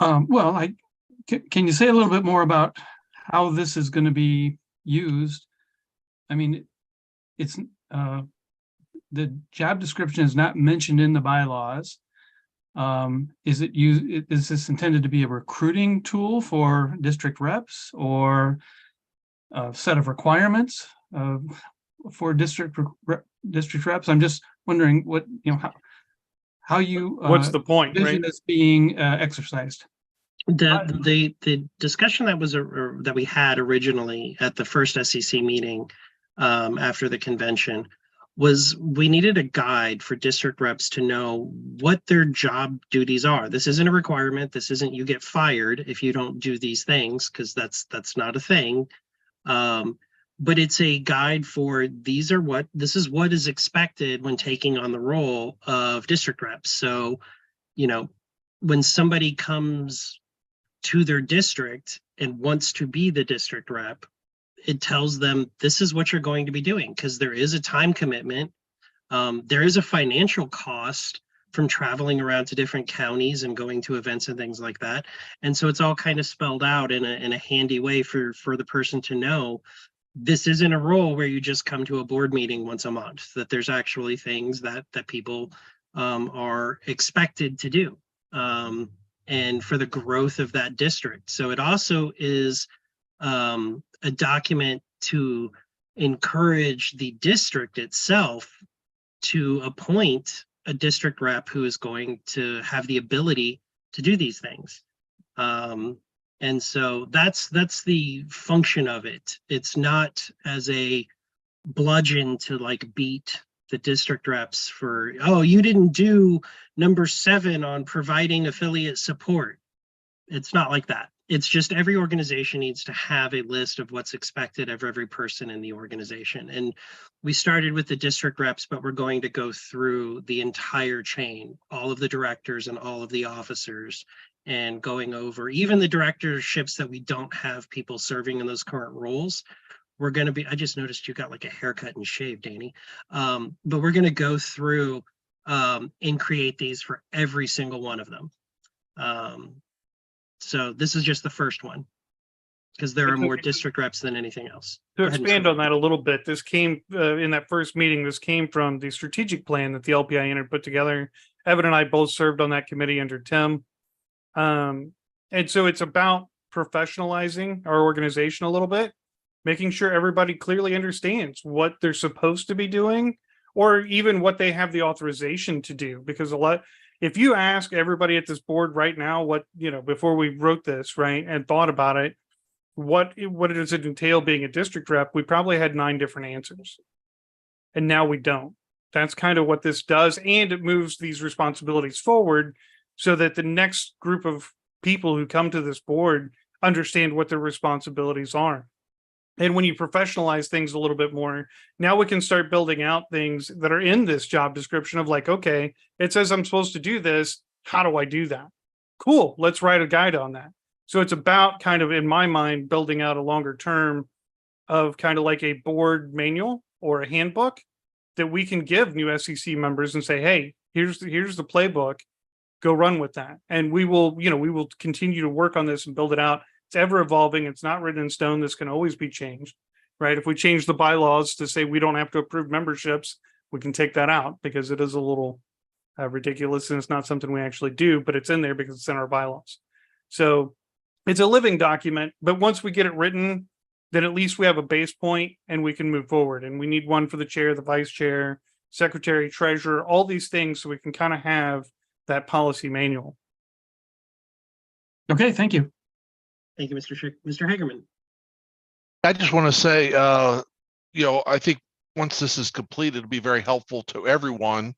Well, can you say a little bit more about how this is going to be used? I mean, it's the job description is not mentioned in the bylaws. Is this intended to be a recruiting tool for district reps, or a set of requirements for district reps? I'm just wondering what, how you what's the point, vision right? this being exercised. The discussion that was that we had originally at the first SCC meeting after the convention was we needed a guide for district reps to know what their job duties are. This isn't a requirement. This isn't you get fired if you don't do these things, because that's not a thing. But it's a guide for this is what is expected when taking on the role of district reps. So, when somebody comes to their district and wants to be the district rep, it tells them this is what you're going to be doing, because there is a time commitment. There is a financial cost from traveling around to different counties and going to events and things like that. And so it's all kind of spelled out in a handy way for the person to know this isn't a role where you just come to a board meeting once a month, that there's actually things that people are expected to do. And for the growth of that district. So it also is a document to encourage the district itself to appoint a district rep who is going to have the ability to do these things. And so that's the function of it. It's not as a bludgeon to beat the district reps for, oh, you didn't do number 7 on providing affiliate support. It's not like that. It's just every organization needs to have a list of what's expected of every person in the organization. And we started with the district reps, but we're going to go through the entire chain, all of the directors and all of the officers, and going over even the directorships that we don't have people serving in those current roles. We're going to be, I just noticed you got like a haircut and shave, Danny. But we're going to go through and create these for every single one of them. So this is just the first one, because there are more district reps than anything else. To expand on that a little bit, this came in that first meeting, this came from the strategic plan that the LPIN had put together. Evan and I both served on that committee under Tim. And so it's about professionalizing our organization a little bit, making sure everybody clearly understands what they're supposed to be doing, or even what they have the authorization to do. Because if you ask everybody at this board right now, what, before we wrote this, right, and thought about it, what does it entail being a district rep? We probably had 9 different answers. And now we don't. That's kind of what this does. And it moves these responsibilities forward so that the next group of people who come to this board understand what their responsibilities are. And when you professionalize things a little bit more, now we can start building out things that are in this job description of like, okay, it says I'm supposed to do this. How do I do that? Cool. Let's write a guide on that. So it's about kind of, in my mind, building out a longer term of kind of like a board manual or a handbook that we can give new SCC members and say, hey, here's the playbook, go run with that. And we will continue to work on this and build it out. It's ever evolving. It's not written in stone. This can always be changed, right? If we change the bylaws to say we don't have to approve memberships, we can take that out because it is a little ridiculous and it's not something we actually do, but it's in there because it's in our bylaws. So it's a living document, but once we get it written, then at least we have a base point and we can move forward. And we need one for the chair, the vice chair, secretary, treasurer, all these things so we can kind of have that policy manual. Okay, thank you. Thank you, Mr. Schick. Mr. Hagerman. I just want to say, I think once this is completed, it'll be very helpful to everyone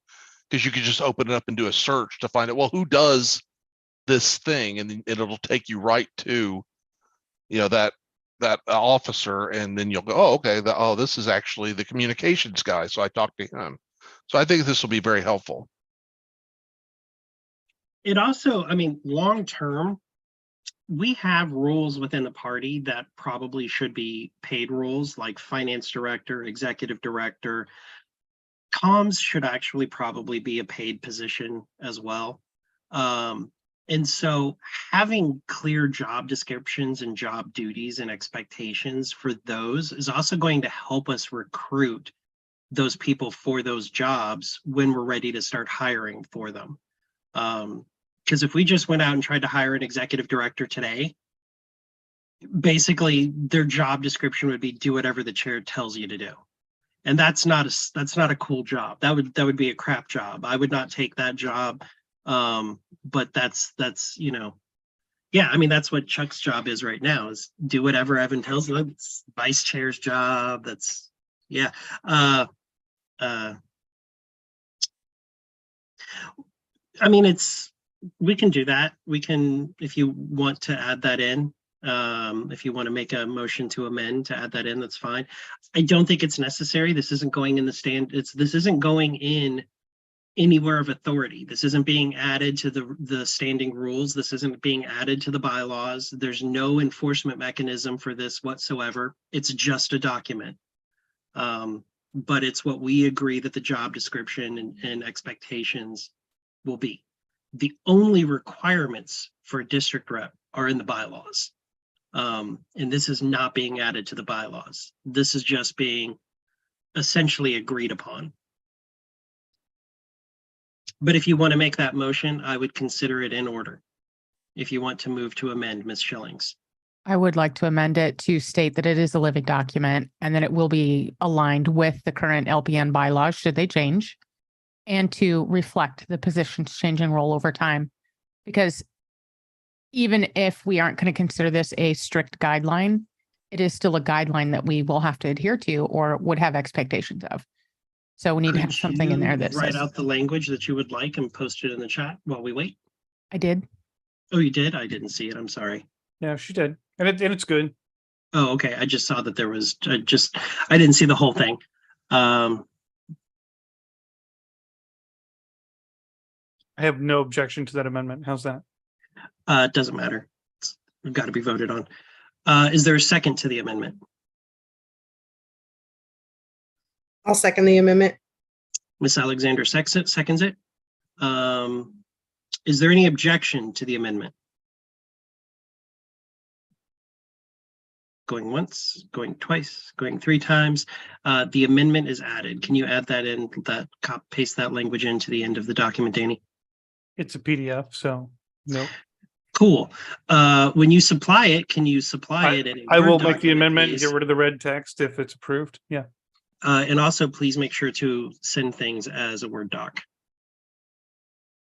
because you could just open it up and do a search to find out, well, who does this thing? And it'll take you right to, that officer. And then you'll go, oh, okay, this is actually the communications guy. So I talked to him. So I think this will be very helpful. It also, long term, we have rules within the party that probably should be paid rules, like finance director, executive director. Comms should actually probably be a paid position as well. And so having clear job descriptions and job duties and expectations for those is also going to help us recruit those people for those jobs when we're ready to start hiring for them. Because if we just went out and tried to hire an executive director today, basically their job description would be do whatever the chair tells you to do. And that's not a cool job. That would be a crap job. I would not take that job. But that's that's what Chuck's job is right now, is do whatever Evan tells him. It's vice chair's job. That's we can do that. We can, if you want to add that in, if you want to make a motion to amend to add that in, that's fine. I don't think it's necessary. This isn't going in this isn't going in anywhere of authority. This isn't being added to the standing rules. This isn't being added to the bylaws. There's no enforcement mechanism for this whatsoever. It's just a document. But it's what we agree that the job description and expectations will be. The only requirements for a district rep are in the bylaws. And this is not being added to the bylaws. This is just being essentially agreed upon. But if you want to make that motion, I would consider it in order. If you want to move to amend, Ms. Schillings. I would like to amend it to state that it is a living document and that it will be aligned with the current LPN bylaws should they change, and to reflect the position's changing role over time. Because even if we aren't going to consider this a strict guideline, it is still a guideline that we will have to adhere to or would have expectations of. So we need to have something in there that write says, out the language that you would like and post it in the chat while we wait. I did. Oh, you did? I didn't see it. I'm sorry. Yeah, she did. And it's good. Oh, okay. I just saw that there was, I didn't see the whole thing. I have no objection to that amendment. How's that? It doesn't matter. It's got to be voted on. Is there a second to the amendment? I'll second the amendment. Ms. Alexander seconds it. Is there any objection to the amendment? Going once, going twice, going three times. The amendment is added. Can you add that in, paste that language into the end of the document, Danny? It's a PDF, so no. Cool. When you supply it, can you supply it in a I will Word make the document, amendment and please? get rid of the red text if it's approved. Yeah. And also, please make sure to send things as a Word doc.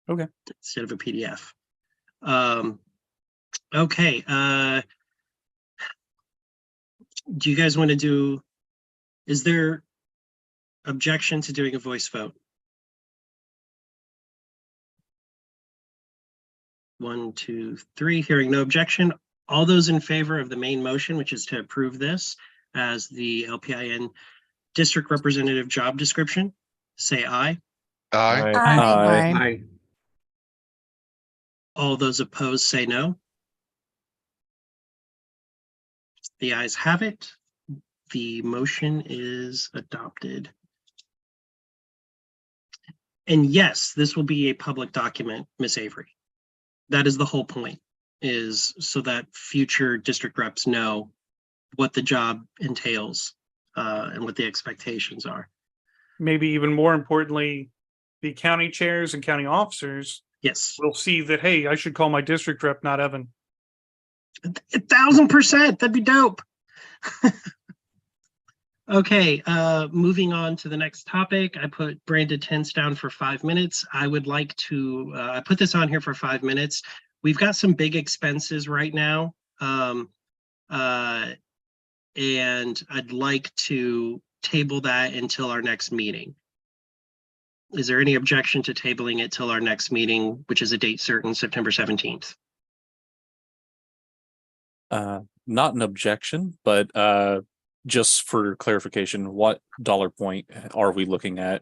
Okay. Instead of a PDF. Okay. Do you guys want to do, is there objection to doing a voice vote? 1, 2, 3, hearing no objection. All those in favor of the main motion, which is to approve this, as the LPIN district representative job description, say aye. Aye. Aye. All those opposed say no. The ayes have it. The motion is adopted. And yes, this will be a public document, Miss Avery. That is the whole point, is so that future district reps know what the job entails and what the expectations are. Maybe even more importantly, the county chairs and county officers Yes. will see that, hey, I should call my district rep, not Evan. 1,000%. That'd be dope. Okay, moving on to the next topic. I put branded tents down for 5 minutes. I would like to, I put this on here for 5 minutes. We've got some big expenses right now. And I'd like to table that until our next meeting. Is there any objection to tabling it till our next meeting, which is a date certain, September 17th? Not an objection, but just for clarification, what dollar point are we looking at?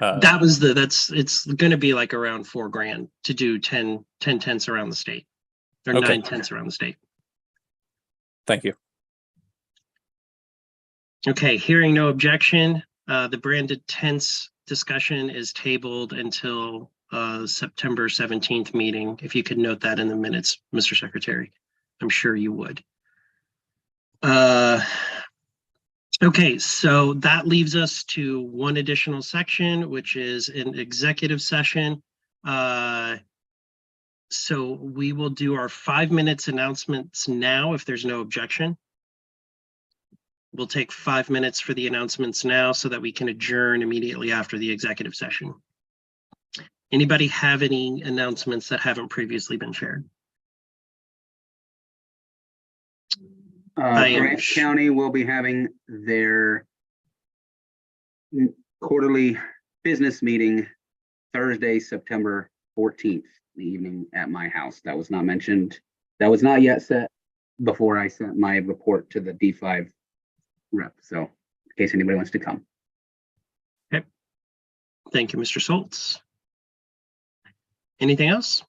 That was it's going to be like around $4,000 to do 10 tents around the state, or Okay. 9 tents around the state. Thank you. Okay, hearing no objection, the branded tents discussion is tabled until September 17th meeting. If you could note that in the minutes, Mr. Secretary, I'm sure you would. Okay, so that leaves us to one additional section, which is an executive session. So we will do our 5 minutes announcements now, if there's no objection. We'll take 5 minutes for the announcements now so that we can adjourn immediately after the executive session. Anybody have any announcements that haven't previously been shared? Grant County will be having their quarterly business meeting Thursday, September 14th, in the evening at my house. That was not mentioned. That was not yet set before I sent my report to the D5 rep. So in case anybody wants to come. Okay. Thank you, Mr. Schultz. Anything else?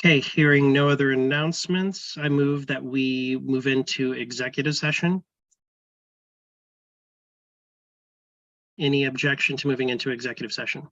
Okay, hearing no other announcements, I move that we move into executive session. Any objection to moving into executive session?